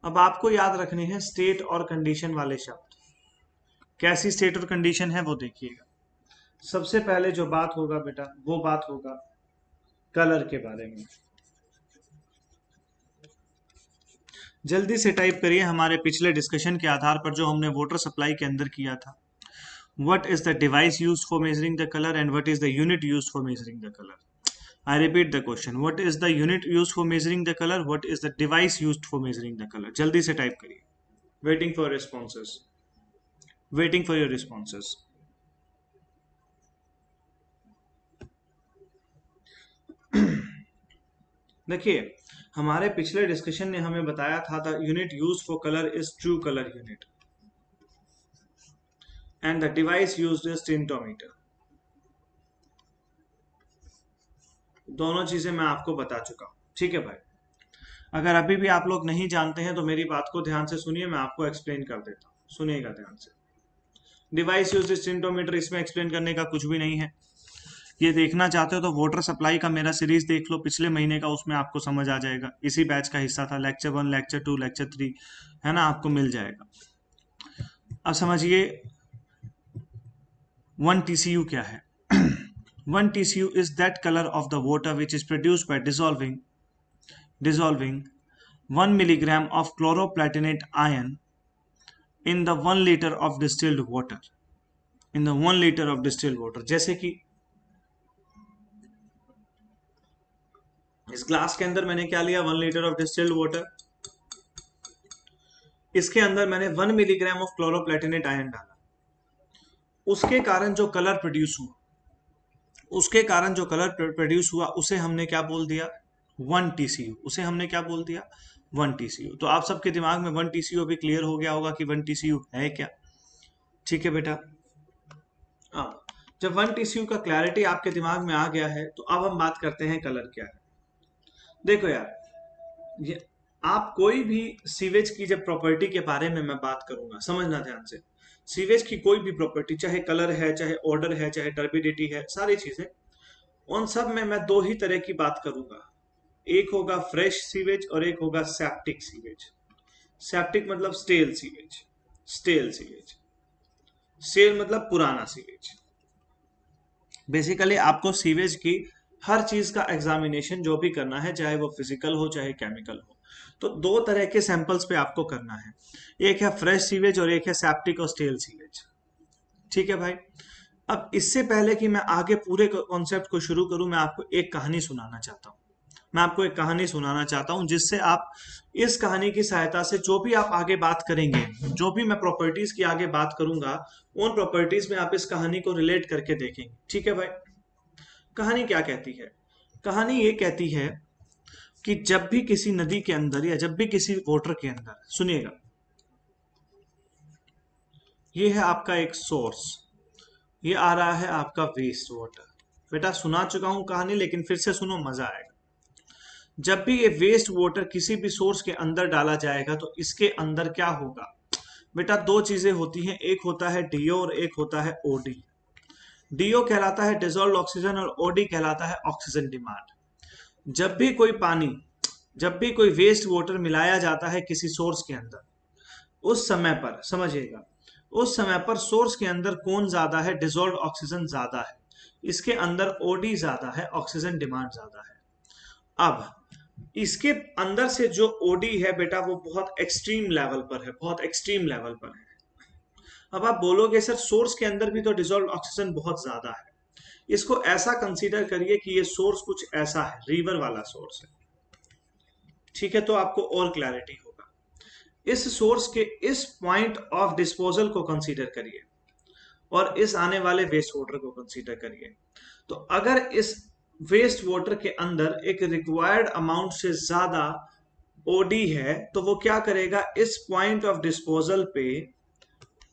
अब आपको याद रखने हैं स्टेट और कंडीशन वाले शब्द। कैसी स्टेट और कंडीशन है वो देखिएगा। सबसे पहले जो बात होगा बेटा, वो बात होगा कलर के बारे में। जल्दी से टाइप करिए हमारे पिछले डिस्कशन के आधार पर जो हमने वाटर सप्लाई के अंदर किया था। What is the device used for measuring the color and what is the unit used for measuring the color? I repeat the question. What is the unit used for measuring the color? What is the device used for measuring the color? जल्दी से type करिए। Waiting for responses. Waiting for your responses. देखिए हमारे पिछले discussion ने हमें बताया था the unit use for colour is true colour unit and the device used is tintometer। दोनों चीजें मैं आपको बता चुका हूं, ठीक है भाई। अगर अभी भी आप लोग नहीं जानते हैं तो मेरी बात को ध्यान से सुनिए, मैं आपको एक्सप्लेन कर देता हूं, सुनिएगा ध्यान से। डिवाइस यूज इज टिंटोमीटर, इसमें एक्सप्लेन करने का कुछ भी नहीं है। ये देखना चाहते हो तो वाटर सप्लाई का मेरा सीरीज देख लो पिछले महीने का, उसमें आपको समझ आ जाएगा। इसी बैच का हिस्सा था, लेक्चर 1, लेक्चर 2, लेक्चर 3, है ना, आपको मिल जाएगा। अब समझिए 1 TCU क्या है। 1 TCU is that color of the water which is produced by dissolving 1 milligram of chloroplatinate ion in the 1 liter of distilled water। in the 1 liter of distilled water, जैसे कि इस ग्लास के अंदर मैंने क्या लिया, 1 लीटर ऑफ डिस्टिल्ड वाटर। इसके अंदर मैंने 1 मिलीग्राम ऑफ क्लोरोप्लेटिनेट आयन डाला। उसके कारण जो कलर प्रोड्यूस हुआ, उसे हमने क्या बोल दिया, 1 TCU। उसे हमने क्या बोल दिया, 1 TCU। तो आप सबके दिमाग में 1 TCU अभी क्लियर हो गया होगा कि 1 TCU है क्या। ठीक है बेटा। हाँ, जब 1 TCU का क्लैरिटी आपके दिमाग में आ गया है तो अब हम बात करते हैं कलर क्या है। देखो यार, ये आप कोई भी सीवेज की जब प्रॉपर्टी के बारे में मैं बात करूंगा, समझना ध्यान से। सीवेज की कोई भी प्रॉपर्टी, चाहे कलर है, चाहे ऑर्डर है, चाहे टर्बिडिटी है, सारी चीजें, उन सब में मैं दो ही तरह की बात करूंगा। एक होगा फ्रेश सीवेज और एक होगा सेप्टिक सीवेज। सेप्टिक मतलब stale sewage, stale sewage, stale मतलब पुराना सीवेज। बेसिकली आपको सीवेज की हर चीज का एग्जामिनेशन जो भी करना है, चाहे वो फिजिकल हो चाहे केमिकल हो, तो दो तरह के सैंपल्स पे आपको करना है। एक है फ्रेश सीवेज और एक है सेप्टिक और स्टेल सीवेज। ठीक है भाई। अब इससे पहले कि मैं आगे पूरे कॉन्सेप्ट को शुरू करूं, मैं आपको एक कहानी सुनाना चाहता हूं। जिससे आप इस कहानी की सहायता से जो भी आप आगे बात करेंगे, जो भी मैं प्रॉपर्टीज की आगे बात करूंगा, उन प्रॉपर्टीज में आप इस कहानी को रिलेट करके देखेंगे। ठीक है भाई। कहानी क्या कहती है? कहानी ये कहती है कि जब भी किसी नदी के अंदर या जब भी किसी वाटर के अंदर, सुनिएगा, ये है आपका एक सोर्स, ये आ रहा है आपका वेस्ट वाटर। बेटा सुना चुका हूं कहानी, लेकिन फिर से सुनो, मजा आएगा। जब भी ये वेस्ट वाटर किसी भी सोर्स के अंदर डाला जाएगा तो इसके अंदर क्या होगा बेटा, दो चीजें होती हैं, एक होता है डीओ और एक होता है ओडी। डीओ कहलाता है डिजोल्व ऑक्सीजन और ओडी कहलाता है ऑक्सीजन डिमांड। जब भी कोई पानी जब भी कोई वेस्ट वाटर मिलाया जाता है किसी सोर्स के अंदर, उस समय पर समझिएगा, उस समय पर सोर्स के अंदर कौन ज्यादा है, डिजोल्व ऑक्सीजन ज्यादा है, इसके अंदर ओडी ज्यादा है, ऑक्सीजन डिमांड ज्यादा है। अब इसके अंदर से जो ओडी है बेटा वो बहुत एक्सट्रीम लेवल पर है, बहुत एक्सट्रीम लेवल पर है। अब आप बोलोगे सर सोर्स के अंदर भी तो डिजोल्व ऑक्सीजन बहुत ज्यादा है। इसको ऐसा कंसीडर करिए कि ये सोर्स कुछ ऐसा है, रिवर वाला सोर्स है, ठीक है, तो आपको और क्लैरिटी होगा। इस सोर्स के इस पॉइंट ऑफ डिस्पोजल को कंसीडर करिए और इस आने वाले वेस्ट वाटर को कंसीडर करिए। तो अगर इस वेस्ट वाटर के अंदर एक रिक्वायर्ड अमाउंट से ज्यादा ओडी है तो वो क्या करेगा, इस पॉइंट ऑफ डिस्पोजल पे,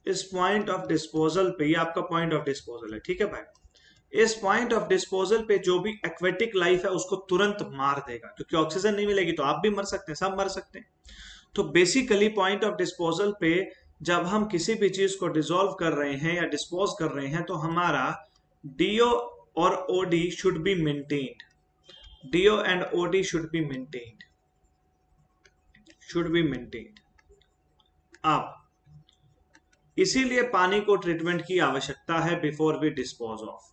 इस पॉइंट ऑफ डिस्पोजल पे, ये आपका पॉइंट ऑफ डिस्पोजल है, ठीक है भाई, इस पॉइंट ऑफ डिस्पोजल पे जो भी एक्वेटिक लाइफ है उसको तुरंत मार देगा, क्योंकि ऑक्सीजन नहीं मिलेगी तो आप भी मर सकते हैं, सब मर सकते हैं। तो बेसिकली पॉइंट ऑफ डिस्पोजल पे जब हम किसी भी चीज को डिसॉल्व कर रहे हैं या डिस्पोज कर रहे हैं तो हमारा डीओ और OD should be maintained, DO and OD should be maintained, should be maintained. अब इसीलिए पानी को ट्रीटमेंट की आवश्यकता है बिफोर वी डिस्पोज ऑफ।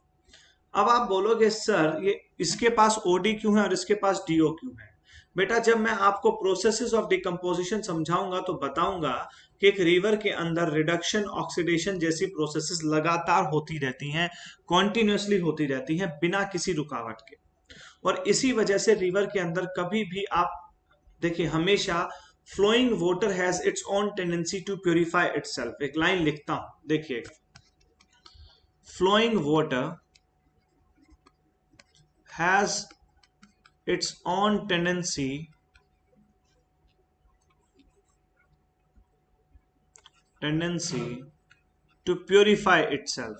अब आप बोलोगे सर ये इसके पास ओडी क्यों है और इसके पास डीओ क्यों है? बेटा जब मैं आपको प्रोसेसेस ऑफ डिकम्पोजिशन समझाऊंगा तो बताऊंगा कि एक रिवर के अंदर रिडक्शन ऑक्सीडेशन जैसी प्रोसेसेस लगातार होती रहती हैं, कॉन्टिन्यूसली होती रहती हैं बिना किसी रुकावट के। और इसी वजह से रिवर के अंदर कभी भी आप देखिए, हमेशा flowing water has its own tendency to purify itself. एक लाइन लिखता हूं, देखिएगा, flowing water has its own tendency to purify itself।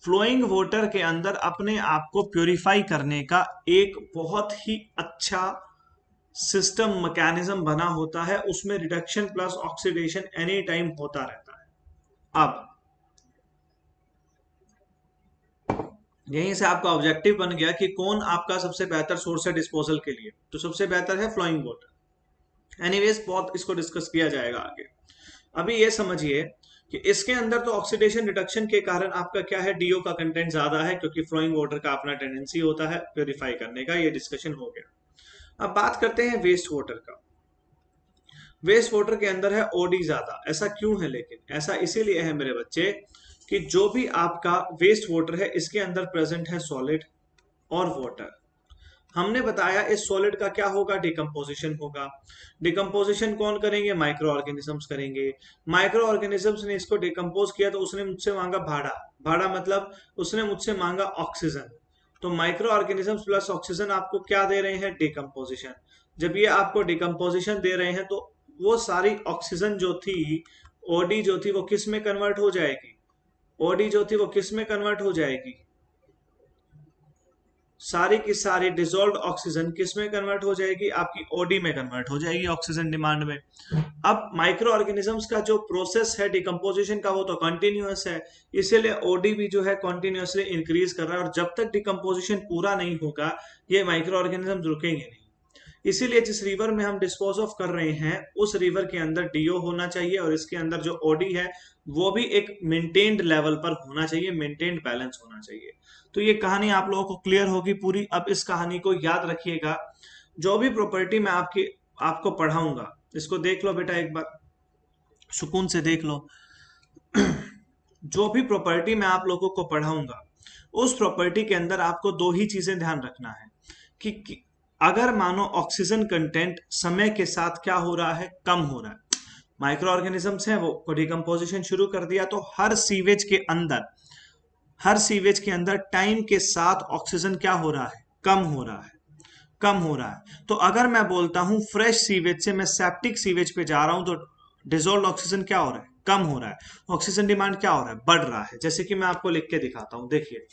Flowing water के अंदर अपने आप को प्योरीफाई करने का एक बहुत ही अच्छा सिस्टम मैकेनिज्म बना होता है, उसमें reduction plus oxidation any time होता रहता है। अब यहीं से आपका ऑब्जेक्टिव बन गया कि कौन आपका सबसे बेहतर सोर्स है डिस्पोजल के लिए, तो सबसे बेहतर है फ्लोइंग वाटर। एनीवेज बहुत इसको डिस्कस किया जाएगा आगे। अभी ये समझिए कि इसके अंदर तो ऑक्सीडेशन रिडक्शन के कारण आपका क्या है, डीओ का कंटेंट ज्यादा है, क्योंकि फ्लोइंग वाटर का अपना टेंडेंसी होता है प्योरीफाई करने का, ये डिस्कशन हो गया। अब बात करते हैं वेस्ट वाटर का। वेस्ट वाटर के अंदर है ओडी ज्यादा, ऐसा क्यों है? लेकिन ऐसा इसीलिए है मेरे बच्चे कि जो भी आपका वेस्ट वाटर है इसके अंदर प्रेजेंट है सॉलिड और वाटर। हमने बताया इस सॉलिड का क्या होगा, डिकम्पोजिशन होगा। डिकम्पोजिशन कौन करेंगे? माइक्रो ऑर्गेनिजम्स करेंगे। माइक्रो ऑर्गेनिजम्स ने इसको डिकम्पोज किया तो उसने मुझसे मांगा भाड़ा, भाड़ा मतलब उसने मुझसे मांगा ऑक्सीजन। तो माइक्रो ऑर्गेनिजम्स प्लस ऑक्सीजन आपको क्या दे रहे हैं? डिकम्पोजिशन। जब ये आपको डिकम्पोजिशन दे रहे हैं तो वो सारी ऑक्सीजन जो थी, ओडी जो थी, वो किस में कन्वर्ट हो जाएगी? ओडी जो थी वो किस में कन्वर्ट हो जाएगी? सारी की सारी डिसॉल्व्ड ऑक्सीजन किस में कन्वर्ट हो जाएगी? आपकी ओडी में कन्वर्ट हो जाएगी, ऑक्सीजन डिमांड में। अब माइक्रो ऑर्गेनिजम्स का जो प्रोसेस है डिकम्पोजिशन का वो तो कंटिन्यूअस है, इसीलिए ओडी भी जो है कंटिन्यूअसली इंक्रीज कर रहा है, और जब तक डिकम्पोजिशन पूरा नहीं होगा ये माइक्रो ऑर्गेनिजम्स रुकेंगे नहीं। इसीलिए जिस रिवर में हम डिस्पोज ऑफ कर रहे हैं उस रिवर के अंदर डीओ होना चाहिए और इसके अंदर जो ओडी है वो भी एक मेंटेन्ड लेवल पर होना चाहिए, मेंटेन्ड बैलेंस होना चाहिए। तो ये कहानी आप लोगों को क्लियर होगी पूरी। अब इस कहानी को याद रखिएगा, जो भी प्रॉपर्टी मैं आपको पढ़ाऊंगा इसको देख लो बेटा, एक बार सुकून से देख लो। जो भी प्रॉपर्टी मैं आप लोगों को पढ़ाऊंगा उस प्रॉपर्टी के अंदर आपको दो ही चीजें ध्यान रखना है कि अगर मानो ऑक्सीजन कंटेंट समय के साथ क्या हो रहा है, कम हो रहा है, माइक्रो ऑर्गेनिजम्स हैं वो डिकम्पोजिशन शुरू कर दिया, तो हर सीवेज के अंदर टाइम के साथ ऑक्सीजन क्या हो रहा है? कम हो रहा है, कम हो रहा है। तो अगर मैं बोलता हूं फ्रेश सीवेज से मैं सेप्टिक सीवेज पे जा रहा हूं तो डिसॉल्व्ड ऑक्सीजन क्या हो रहा है? कम हो रहा है। ऑक्सीजन डिमांड क्या हो रहा है? बढ़ रहा है। जैसे कि मैं आपको लिख के दिखाता हूं, देखिए,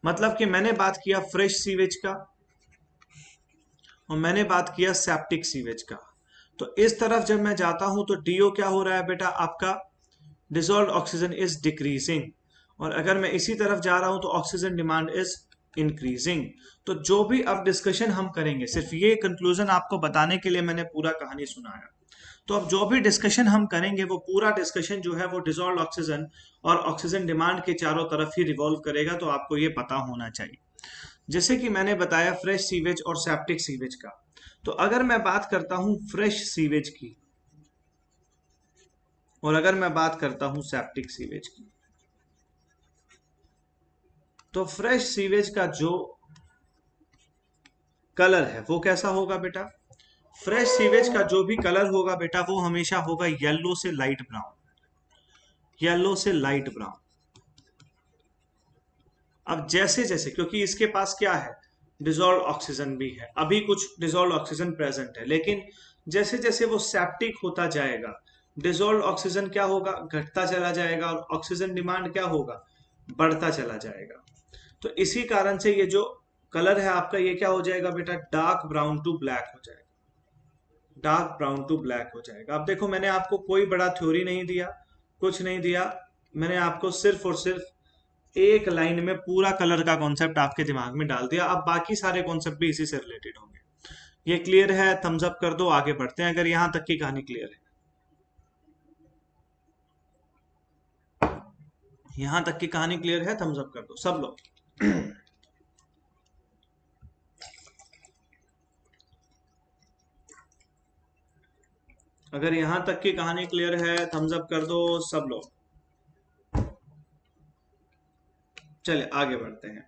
मतलब कि मैंने बात किया फ्रेश सीवेज का और मैंने बात किया सेप्टिक सीवेज का। तो इस तरफ जब मैं जाता हूं तो डीओ क्या हो रहा है बेटा? आपका डिसॉल्व्ड ऑक्सीजन इज डिक्रीजिंग। और अगर मैं इसी तरफ जा रहा हूं तो ऑक्सीजन डिमांड इज इंक्रीजिंग। तो जो भी अब डिस्कशन हम करेंगे, सिर्फ ये कंक्लूजन आपको बताने के लिए मैंने पूरा कहानी सुनाया। तो अब जो भी डिस्कशन हम करेंगे वो पूरा डिस्कशन जो है वो डिसॉल्व्ड ऑक्सीजन और ऑक्सीजन डिमांड के चारों तरफ ही रिवॉल्व करेगा, तो आपको ये पता होना चाहिए। जैसे कि मैंने बताया फ्रेश सीवेज और सेप्टिक सीवेज का, तो अगर मैं बात करता हूं फ्रेश सीवेज की और अगर मैं बात करता हूं सेप्टिक सीवेज की, तो फ्रेश सीवेज का जो कलर है वो कैसा होगा बेटा? फ्रेश सीवेज का जो भी कलर होगा बेटा वो हमेशा होगा येलो से लाइट ब्राउन, येलो से लाइट ब्राउन। अब जैसे जैसे, क्योंकि इसके पास क्या है, डिसॉल्व ऑक्सीजन भी है, अभी कुछ डिसॉल्व ऑक्सीजन प्रेजेंट है, लेकिन जैसे जैसे वो सेप्टिक होता जाएगा डिसॉल्व ऑक्सीजन क्या होगा, घटता चला जाएगा और ऑक्सीजन डिमांड क्या होगा, बढ़ता चला जाएगा। तो इसी कारण से ये जो कलर है आपका ये क्या हो जाएगा बेटा, डार्क ब्राउन टू ब्लैक हो जाएगा, डार्क ब्राउन टू ब्लैक हो जाएगा। अब देखो मैंने आपको कोई बड़ा थ्योरी नहीं दिया, कुछ नहीं दिया, मैंने आपको सिर्फ और सिर्फ एक लाइन में पूरा कलर का कॉन्सेप्ट आपके दिमाग में डाल दिया। अब बाकी सारे कॉन्सेप्ट भी इसी से रिलेटेड होंगे। ये क्लियर है? थम्स अप कर दो, आगे बढ़ते हैं अगर यहां तक की कहानी क्लियर है। यहां तक की कहानी क्लियर है? थम्स अप कर दो सब लोग। अगर यहां तक की कहानी क्लियर है थम्स अप कर दो सब लोग। चले आगे बढ़ते हैं।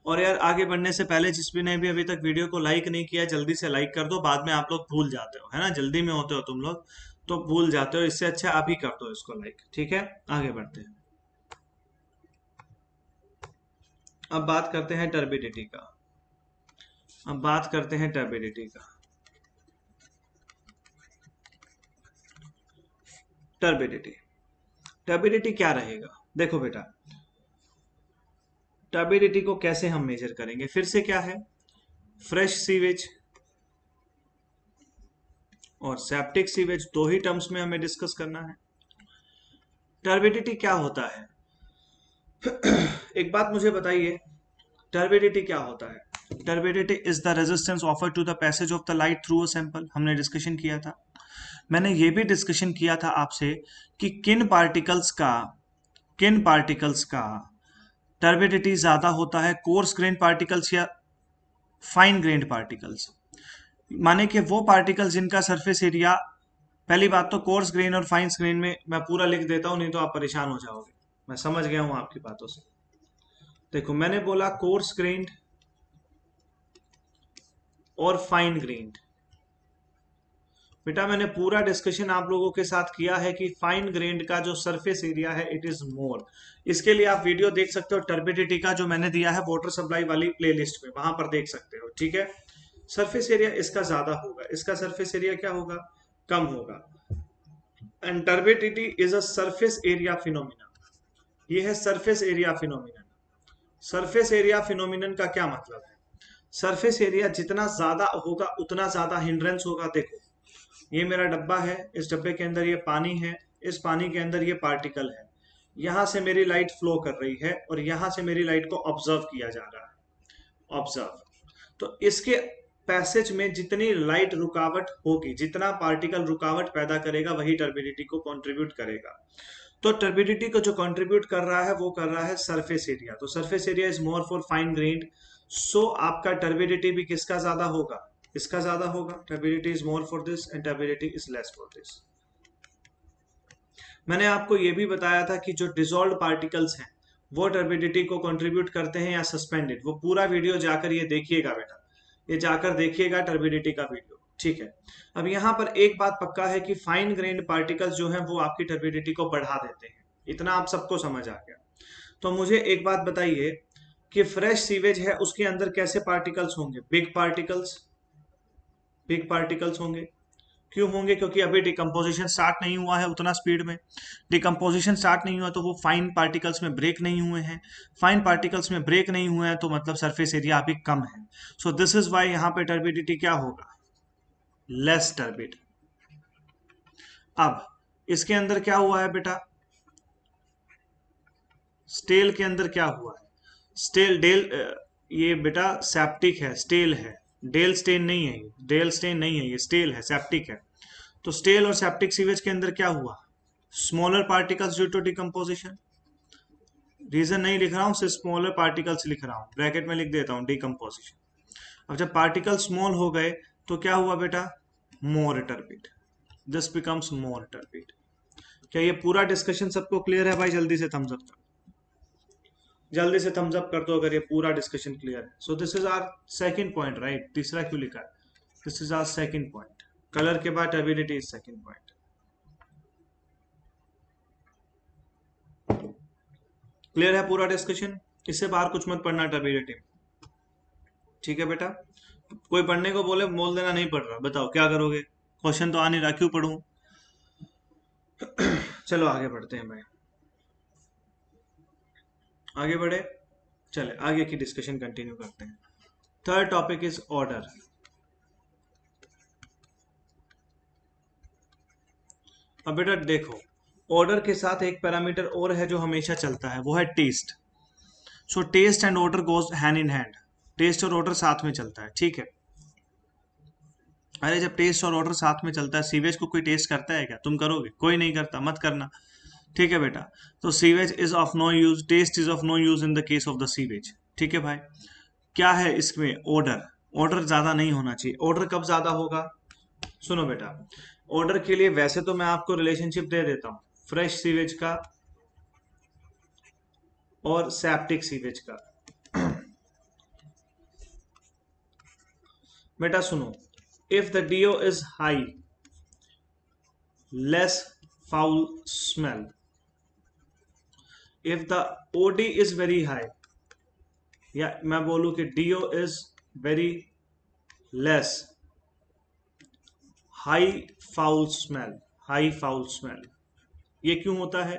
और यार आगे बढ़ने से पहले जिसने ने भी अभी तक वीडियो को लाइक नहीं किया जल्दी से लाइक कर दो, बाद में आप लोग भूल जाते हो, है ना, जल्दी में होते हो तुम लोग तो भूल जाते हो, इससे अच्छा अभी कर दो इसको लाइक, ठीक है। आगे बढ़ते हैं। अब बात करते हैं टर्बिडिटी का। अब बात करते हैं टर्बिडिटी का। टर्बिडिटी, टर्बिडिटी क्या रहेगा? देखो बेटा, टर्बिडिटी को कैसे हम मेजर करेंगे, फिर से क्या है, फ्रेश सीवेज और सेप्टिक सीवेज, दो ही टर्म्स में हमें डिस्कस करना है। टर्बिडिटी क्या होता है? एक बात मुझे बताइए, टर्बिडिटी क्या होता है? Turbidity is the resistance offer to the passage of the light through a sample. हमने डिस्कशन किया था, मैंने ये भी डिस्कशन किया था आपसे कि किन पार्टिकल्स का टर्बिडिटी ज्यादा होता है, कोर्स ग्रेन पार्टिकल्स या फाइन ग्रेन्ड पार्टिकल्स। माने कि वो पार्टिकल्स जिनका सरफेस एरिया, पहली बात तो कोर्स ग्रेन और फाइन ग्रेन में मैं पूरा लिख देता हूं, नहीं तो आप परेशान हो जाओगे, मैं समझ गया हूं आपकी बातों से। देखो मैंने बोला कोर्स ग्रेन्ड और फाइन ग्रेन्ड, बेटा मैंने पूरा डिस्कशन आप लोगों के साथ किया है कि फाइन ग्रेन्ड का जो सरफेस एरिया है इट इज मोर। इसके लिए आप वीडियो देख सकते हो टर्बिडिटी का, जो मैंने दिया है वाटर सप्लाई वाली प्लेलिस्ट में, वहां पर देख सकते हो, ठीक है। सरफेस एरिया इसका ज्यादा होगा, इसका सरफेस एरिया क्या होगा, कम होगा। And turbidity is a surface area phenomena, ये है surface area phenomenon. Surface area phenomenon का क्या मतलब है? सरफेस एरिया जितना ज्यादा होगा उतना ज्यादा हिंड्रेंस होगा। देखो ये मेरा डब्बा है, इस डब्बे के अंदर ये पानी है, इस पानी के अंदर ये पार्टिकल है, यहां से मेरी लाइट फ्लो कर रही है और यहां से मेरी लाइट को ऑब्जर्व किया जा रहा है, ऑब्जर्व। तो इसके पैसेज में जितनी लाइट रुकावट होगी, जितना पार्टिकल रुकावट पैदा करेगा वही टर्बिडिटी को कंट्रीब्यूट करेगा। तो टर्बिडिटी को जो कंट्रीब्यूट कर रहा है वो कर रहा है सरफेस एरिया। तो surface area is more for fine grained, so आपका टर्बिडिटी भी किसका ज्यादा होगा, इसका ज्यादा होगा। Turbidity is more for this and turbidity is less for this. मैंने आपको ये भी बताया था कि जो डिसॉल्व्ड पार्टिकल्स हैं वो टर्बिडिटी को कंट्रीब्यूट करते हैं या सस्पेंडेड, वो पूरा वीडियो जाकर ये देखिएगा बेटा, ये जाकर देखिएगा टर्बिडिटी का वीडियो, ठीक है। अब यहाँ पर एक बात पक्का है कि फाइन ग्रेन्ड पार्टिकल्स जो हैं वो आपकी टर्बिडिटी को बढ़ा देते हैं, इतना आप सबको समझ आ गया। तो मुझे एक बात बताइए कि फ्रेश सीवेज है उसके अंदर कैसे पार्टिकल्स होंगे, बिग पार्टिकल्स, बिग पार्टिकल्स होंगे। क्यों होंगे? क्योंकि अभी डिकम्पोजिशन स्टार्ट नहीं हुआ है उतना स्पीड में, डिकम्पोजिशन स्टार्ट नहीं हुआ तो वो फाइन पार्टिकल्स में ब्रेक नहीं हुए हैं, फाइन पार्टिकल्स में ब्रेक नहीं हुए हैं तो मतलब सरफेस एरिया अभी कम है। सो दिस इज वाई यहाँ पे टर्बिडिटी क्या होगा, लेस टर्बिड। अब इसके अंदर क्या हुआ है बेटा, स्टेल के अंदर क्या हुआ है, स्टेल डेल ये बेटा सेप्टिक है, स्टेल है, डेल स्टेन नहीं है, डेल स्टेन नहीं है, ये स्टेल है, सेप्टिक है। तो स्टेल और सेप्टिक सीवेज के अंदर क्या हुआ, smaller particles due to decomposition. Reason नहीं लिख रहा हूं, सिर्फ स्मॉलर पार्टिकल्स लिख रहा हूं, ब्रैकेट में लिख देता हूं डिकम्पोजिशन। अब जब पार्टिकल स्मॉल हो गए तो क्या हुआ बेटा, more turbid, this becomes more turbid. क्या ये पूरा डिस्कशन सबको क्लियर है भाई? जल्दी से थम्स अप, जल्दी से थम्स अप कर दो अगर ये पूरा डिस्कशन क्लियर है। So this is our second point, right? तीसरा क्यों लिखा है? This is our second point, colour के बाद turbidity is second point. Clear है पूरा डिस्कशन? इससे बाहर कुछ मत पढ़ना टर्बिडिटी, ठीक है बेटा? कोई पढ़ने को बोले बोल देना नहीं पढ़ रहा, बताओ क्या करोगे? क्वेश्चन तो आ नहीं रहा, क्यों पढ़ूं? चलो आगे बढ़ते हैं भाई, आगे बढ़े, चले आगे की डिस्कशन कंटिन्यू करते हैं। Third topic is order. अब बेटा देखो, ऑर्डर के साथ एक पैरामीटर और है जो हमेशा चलता है, वो है test. So test and order goes hand in hand, test और ऑर्डर साथ में चलता है, ठीक है? अरे जब टेस्ट और ऑर्डर साथ में चलता है, सीवेज को कोई टेस्ट करता है क्या? तुम करोगे? कोई नहीं करता, मत करना, ठीक है बेटा? तो sewage is of no use, test is of no use in the case of the sewage, ठीक है भाई? क्या है इसमें? ऑर्डर। ऑर्डर ज्यादा नहीं होना चाहिए। ऑर्डर कब ज्यादा होगा? सुनो बेटा, ऑर्डर के लिए वैसे तो मैं आपको रिलेशनशिप दे देता हूं, फ्रेश सीवेज का और सेप्टिक सीवेज का। बेटा सुनो, if the DO is high, less foul smell. If the OD is very high, या मैं बोलूं कि DO is very less, high foul smell, high foul smell. ये क्यों होता है?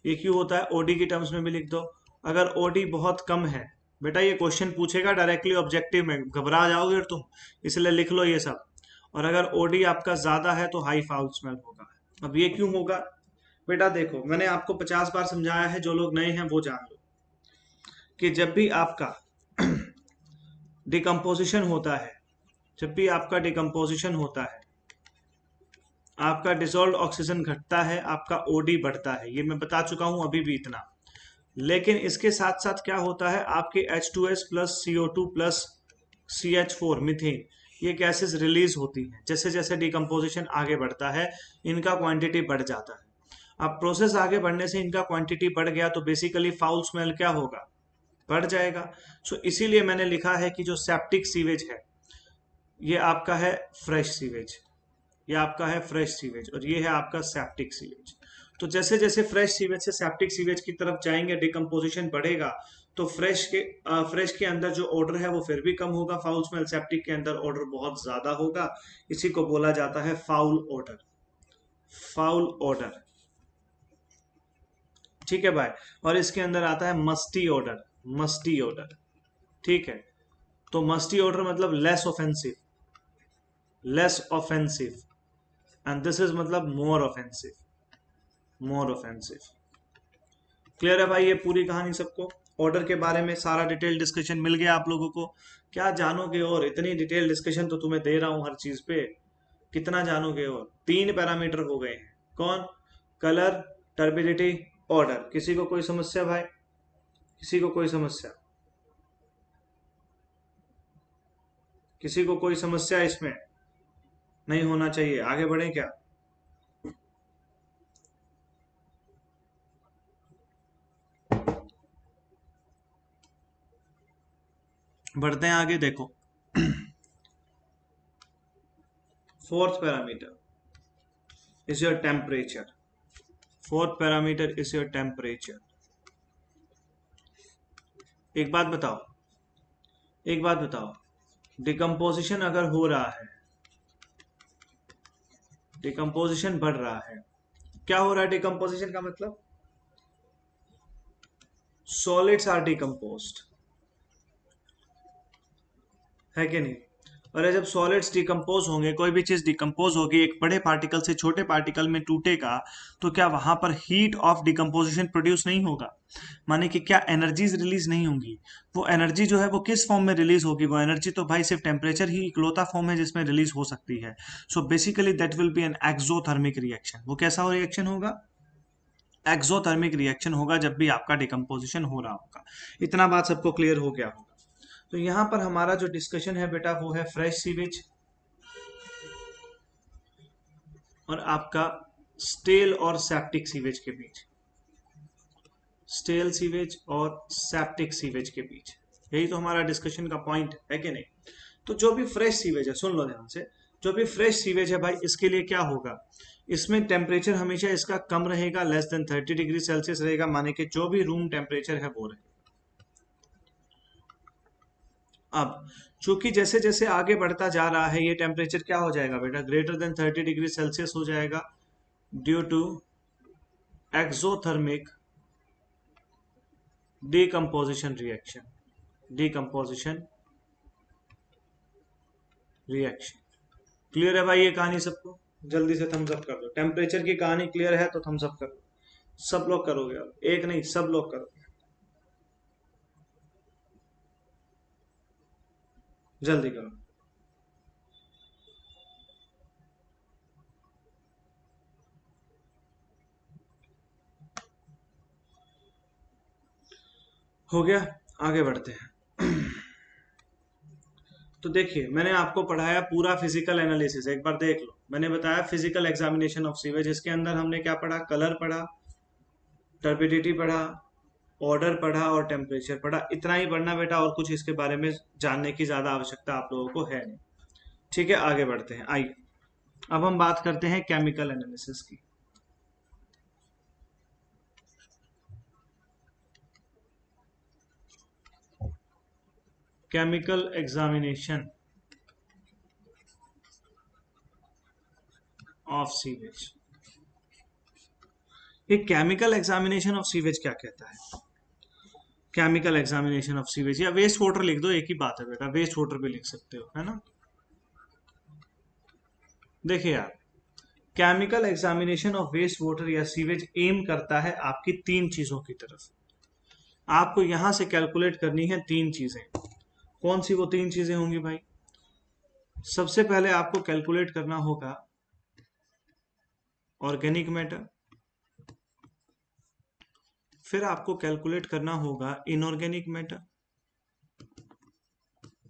ये क्यों होता है? ओडी की टर्म्स में भी लिख दो। अगर ओडी बहुत कम है, बेटा ये क्वेश्चन पूछेगा डायरेक्टली ऑब्जेक्टिव में, घबरा जाओगे और तुम, इसलिए लिख लो ये सब। और अगर ओडी आपका ज्यादा है तो हाई फाउल स्मेल होगा। अब ये क्यों होगा? बेटा देखो, मैंने आपको 50 बार समझाया है, जो लोग नए हैं वो जान लो कि जब भी आपका डिकम्पोजिशन होता है, जब भी आपका डिकम्पोजिशन होता है, आपका डिसॉल्व ऑक्सीजन घटता है, आपका ओडी बढ़ता है, ये मैं बता चुका हूं अभी भी इतना। लेकिन इसके साथ साथ क्या होता है, आपके H2S plus CO2 plus CH4 methane, ये गैसेस रिलीज होती हैं। जैसे जैसे डिकम्पोजिशन आगे बढ़ता है, इनका क्वांटिटी बढ़ जाता है। अब प्रोसेस आगे बढ़ने से इनका क्वांटिटी बढ़ गया तो बेसिकली फाउल स्मेल क्या होगा, बढ़ जाएगा। सो इसीलिए मैंने लिखा है कि जो सेप्टिक सीवेज है, ये आपका है फ्रेश सीवेज, ये आपका है फ्रेश सीवेज, और ये है आपका सेप्टिक सीवेज। तो जैसे जैसे फ्रेश सीवेज से सेप्टिक सीवेज की तरफ जाएंगे, डिकम्पोजिशन बढ़ेगा, तो फ्रेश के अंदर जो ऑर्डर है वो फिर भी कम होगा, फाउल स्मेल। सेप्टिक के अंदर ऑर्डर बहुत ज्यादा होगा, इसी को बोला जाता है फाउल ऑर्डर, फाउल ऑर्डर, ठीक है भाई? और इसके अंदर आता है मस्टी ऑर्डर, मस्टी ऑर्डर, ठीक है? तो मस्टी ऑर्डर मतलब less offensive, less offensive, and this is मतलब मोर ऑफेंसिव, मोर ऑफेंसिव। क्लियर है भाई ये पूरी कहानी सबको? ऑर्डर के बारे में सारा डिटेल डिस्कशन मिल गया आप लोगों को? क्या जानोगे और? इतनी डिटेल डिस्कशन तो तुम्हें दे रहा हूं हर चीज पे, कितना जानोगे और? 3 पैरामीटर हो गए हैं, कौन? Colour, turbidity, order. किसी को कोई समस्या भाई? किसी को कोई समस्या? किसी को कोई समस्या इसमें? नहीं होना चाहिए। आगे बढ़े क्या? बढ़ते हैं आगे, देखो। Fourth parameter is your temperature. Fourth parameter is your temperature. एक बात बताओ, एक बात बताओ, डिकम्पोजिशन अगर हो रहा है, डिकम्पोजिशन बढ़ रहा है, क्या हो रहा है? डिकम्पोजिशन का मतलब सॉलिड्स आर डिकम्पोज्ड, है कि नहीं? और ये जब सॉलिड्स डिकम्पोज होंगे, कोई भी चीज डिकम्पोज होगी, एक बड़े पार्टिकल से छोटे पार्टिकल में टूटेगा, तो क्या वहां पर हीट ऑफ डिकम्पोजिशन प्रोड्यूस नहीं होगा? माने कि क्या एनर्जीज रिलीज नहीं होंगी? वो एनर्जी जो है वो किस फॉर्म में रिलीज होगी? वो एनर्जी तो भाई सिर्फ टेम्परेचर ही इकलौता फॉर्म है जिसमें रिलीज हो सकती है। So basically that will be an exothermic reaction. वो कैसा हो रिएक्शन होगा? एक्सोथर्मिक रिएक्शन होगा जब भी आपका डिकम्पोजिशन हो रहा होगा। इतना बात सबको क्लियर हो गया होगा। तो यहाँ पर हमारा जो डिस्कशन है बेटा वो है फ्रेश सीवेज और आपका स्टेल और सेप्टिक सीवेज के बीच। स्टेल सीवेज और सेप्टिक सीवेज के बीच, यही तो हमारा डिस्कशन का पॉइंट है कि नहीं? तो जो भी फ्रेश सीवेज है, सुन लो ध्यान से, जो भी फ्रेश सीवेज है भाई, इसके लिए क्या होगा? इसमें टेम्परेचर हमेशा इसका कम रहेगा, लेस देन 30 डिग्री सेल्सियस रहेगा, माने कि जो भी रूम टेम्परेचर है वो रहेगा। अब चूंकि जैसे जैसे आगे बढ़ता जा रहा है ये टेम्परेचर क्या हो जाएगा बेटा? ग्रेटर देन 30 डिग्री सेल्सियस हो जाएगा, due to exothermic decomposition reaction. Decomposition reaction. Clear है भाई ये कहानी सबको? जल्दी से थम्स अप कर दो। टेम्परेचर की कहानी क्लियर है तो थम्स अप कर दो। सब लोग करोगे, अब एक नहीं सब लोग करोगे, जल्दी करो। हो गया? आगे बढ़ते हैं। तो देखिए, मैंने आपको पढ़ाया पूरा फिजिकल एनालिसिस, एक बार देख लो। मैंने बताया फिजिकल एग्जामिनेशन ऑफ सीवेज, जिसके अंदर हमने क्या पढ़ा? कलर पढ़ा, टर्बिडिटी पढ़ा, ऑर्डर पढ़ा और टेम्परेचर पढ़ा। इतना ही पढ़ना बेटा, और कुछ इसके बारे में जानने की ज्यादा आवश्यकता आप लोगों को है नहीं। ठीक है, आगे बढ़ते हैं। आइए अब हम बात करते हैं केमिकल एनालिसिस की। Chemical examination of sewage. ये केमिकल एग्जामिनेशन ऑफ सीवेज क्या कहता है? केमिकल एग्जामिनेशन ऑफ सीवेज, या वेस्ट वाटर लिख दो, एक ही बात है बेटा, वेस्ट वाटर भी लिख सकते हो, है ना? देखिए यार, chemical examination of waste water या सीवेज एम करता है आपकी तीन चीजों की तरफ। आपको यहां से कैलकुलेट करनी है तीन चीजें। कौन सी वो तीन चीजें होंगी भाई? सबसे पहले आपको कैलकुलेट करना होगा ऑर्गेनिक मैटर, फिर आपको कैलकुलेट करना होगा इनऑर्गेनिक मैटर,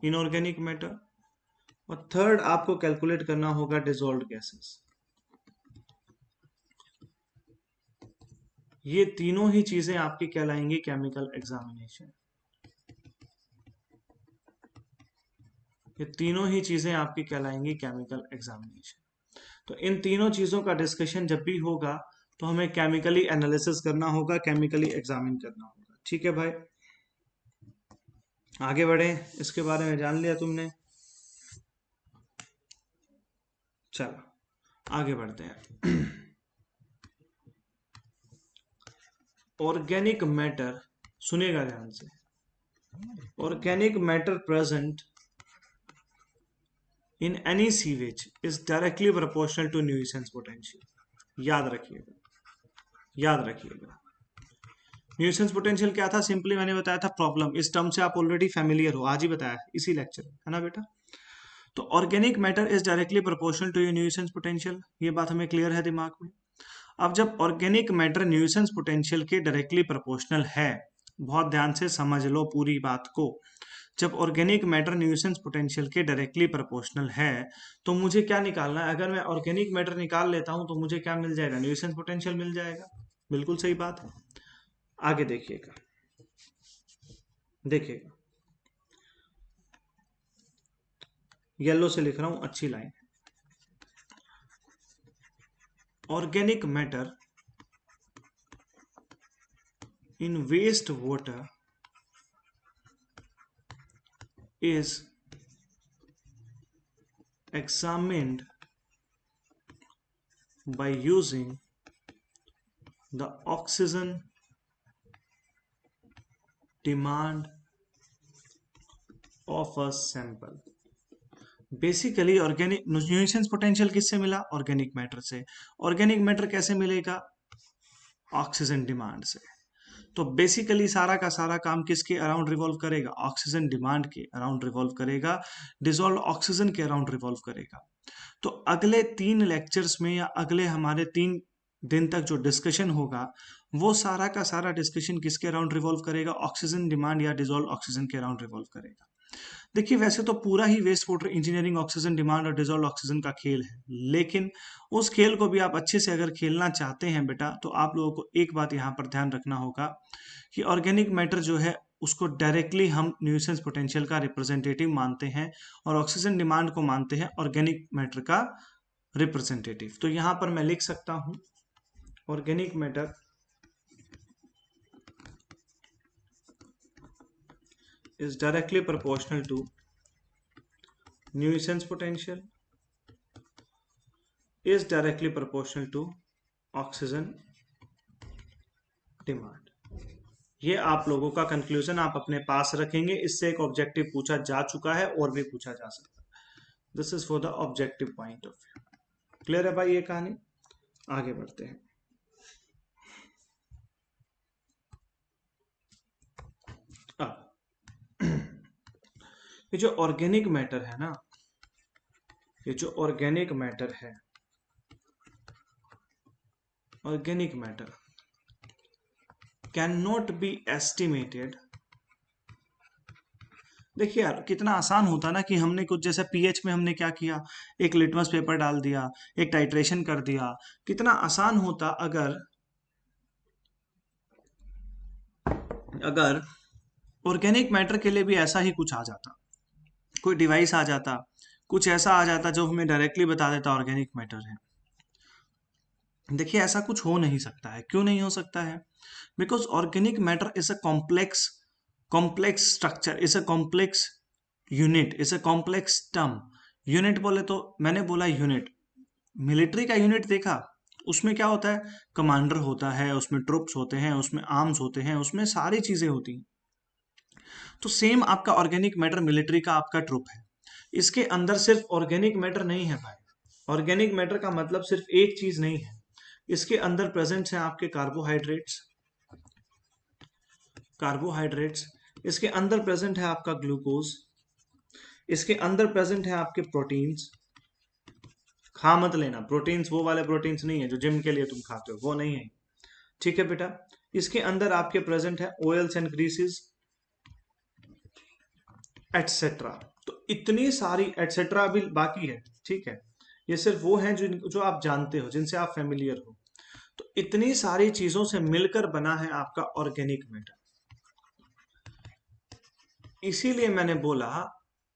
इनऑर्गेनिक मैटर, और थर्ड आपको कैलकुलेट करना होगा डिसॉल्व्ड गैसेस। ये तीनों ही चीजें आपकी कहलाएंगी केमिकल एग्जामिनेशन। ये तीनों ही चीजें आपकी कहलाएंगी केमिकल एग्जामिनेशन। तो इन तीनों चीजों का डिस्कशन जब भी होगा तो हमें केमिकली एनालिसिस करना होगा, केमिकली एग्जामिन करना होगा। ठीक है भाई, आगे बढ़े। इसके बारे में जान लिया तुमने, चलो आगे बढ़ते हैं। ऑर्गेनिक मैटर, सुनिएगा ध्यान से, organic matter present in any sewage is directly proportional to nuisance potential। याद रखिएगा, याद रखिएगा। न्यूसेंस पोटेंशियल क्या था? सिंपली मैंने बताया था प्रॉब्लम। इस टर्म से आप ऑलरेडी फेमिलियर हो, आज ही बताया इसी लेक्चर में, है ना बेटा? तो organic matter is directly proportional to your nuisance potential, ये बात हमें क्लियर है दिमाग में। अब जब ऑर्गेनिक मैटर न्यूसेंस पोटेंशियल के डायरेक्टली प्रोपोर्शनल है, बहुत ध्यान से समझ लो पूरी बात को। जब ऑर्गेनिक मैटर न्यूसेंस पोटेंशियल के डायरेक्टली प्रोपोर्शनल है, तो मुझे क्या निकालना है? अगर मैं ऑर्गेनिक मैटर निकाल लेता हूं तो मुझे क्या मिल जाएगा? न्यूसेंस पोटेंशियल मिल जाएगा। बिल्कुल सही बात है। आगे देखिएगा, देखिएगा, येलो से लिख रहा हूं, अच्छी line. Organic matter in waste water is examined by using the oxygen demand of a sample। Basically organic nuisance potential किससे मिला? ऑर्गेनिक मैटर से। ऑर्गेनिक मैटर कैसे मिलेगा? ऑक्सीजन डिमांड से। तो बेसिकली सारा का सारा काम किसके अराउंड रिवॉल्व करेगा? ऑक्सीजन डिमांड के अराउंड रिवॉल्व करेगा, डिसॉल्व ऑक्सीजन के अराउंड रिवॉल्व करेगा। तो अगले 3 लेक्चर्स में या अगले हमारे 3 दिन तक जो डिस्कशन होगा, वो सारा का सारा डिस्कशन किसके अराउंड रिवॉल्व करेगा? ऑक्सीजन डिमांड या डिसॉल्व ऑक्सीजन के अराउंड रिवॉल्व करेगा। देखिए, वैसे तो पूरा ही waste water engineering oxygen demand और डिसॉल्व ऑक्सीजन का खेल है, लेकिन उस खेल को भी आप अच्छे से अगर खेलना चाहते हैं बेटा, तो आप लोगों को एक बात यहाँ पर ध्यान रखना होगा कि ऑर्गेनिक मैटर जो है उसको डायरेक्टली हम न्यूसेंस पोटेंशियल का रिप्रेजेंटेटिव मानते हैं और ऑक्सीजन डिमांड को मानते हैं ऑर्गेनिक मैटर का रिप्रेजेंटेटिव। तो यहां पर मैं लिख सकता हूं organic matter is directly proportional to nuisance potential is directly proportional to oxygen demand। ये आप लोगों का कंक्लूजन आप अपने पास रखेंगे। इससे एक ऑब्जेक्टिव पूछा जा चुका है और भी पूछा जा सकता है। This is for the objective point of view. Clear है भाई ये कहानी? आगे बढ़ते हैं। अब ये जो ऑर्गेनिक मैटर है ना, ये जो ऑर्गेनिक मैटर है, organic matter can not be estimated. देखिए यार, कितना आसान होता ना कि हमने कुछ जैसे पीएच में हमने क्या किया, एक लिटमस पेपर डाल दिया, एक टाइट्रेशन कर दिया। कितना आसान होता अगर अगर ऑर्गेनिक मैटर के लिए भी ऐसा ही कुछ आ जाता, कोई डिवाइस आ जाता, कुछ ऐसा आ जाता जो हमें डायरेक्टली बता देता ऑर्गेनिक मैटर है। देखिए, ऐसा कुछ हो नहीं सकता है। क्यों नहीं हो सकता है? Because organic matter is a complex structure, is a complex unit, is a complex term. Unit बोले तो मैंने बोला यूनिट, मिलिट्री का यूनिट देखा, उसमें क्या होता है? कमांडर होता है, उसमें ट्रुप्स होते हैं, उसमें आर्म्स होते हैं, उसमें सारी चीजें होती हैं। तो सेम आपका ऑर्गेनिक मैटर मिलिट्री का आपका ट्रुप है। इसके अंदर सिर्फ ऑर्गेनिक मैटर नहीं है भाई। ऑर्गेनिक मैटर का मतलब सिर्फ एक चीज नहीं है। इसके अंदर प्रेजेंट है आपके कार्बोहाइड्रेट्स, इसके अंदर प्रेजेंट है आपका ग्लूकोज, इसके अंदर प्रेजेंट है आपके प्रोटीन्स। खा मत लेना, प्रोटीन्स वो वाले प्रोटीन्स नहीं है जो जिम के लिए तुम खाते हो, वो नहीं है। ठीक है बेटा? इसके अंदर आपके प्रेजेंट है ऑयल्स एंड ग्रीसेस एटसेट्रा। तो इतनी सारी एटसेट्रा भी बाकी है। ठीक है, ये सिर्फ वो हैं जो आप जानते हो, जिनसे आप फेमिलियर हो। तो इतनी सारी चीजों से मिलकर बना है आपका ऑर्गेनिक मैटर। इसीलिए मैंने बोला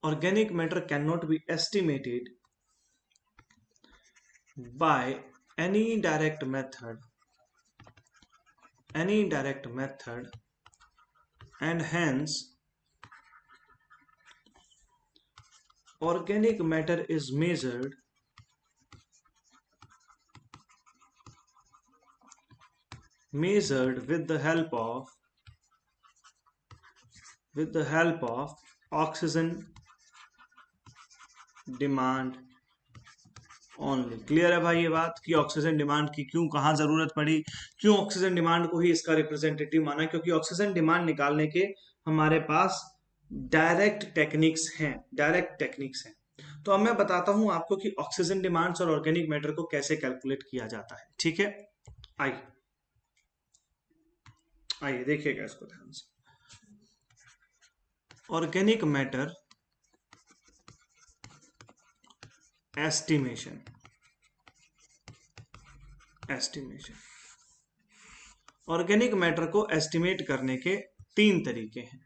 organic matter can not be estimated by any direct method and hence organic matter is measured with the help of oxygen demand only. Clear है भाई ये बात कि ऑक्सीजन डिमांड की क्यों, कहाँ जरूरत पड़ी, क्यों ऑक्सीजन डिमांड को ही इसका रिप्रेजेंटेटिव माना? क्योंकि ऑक्सीजन डिमांड निकालने के हमारे पास डायरेक्ट टेक्निक्स हैं। तो अब मैं बताता हूं आपको कि ऑक्सीजन डिमांड्स और ऑर्गेनिक मैटर को कैसे कैलकुलेट किया जाता है। ठीक है, आइए आइए देखिएगा इसको ध्यान से। Organic matter estimation organic matter को एस्टिमेट करने के 3 तरीके हैं।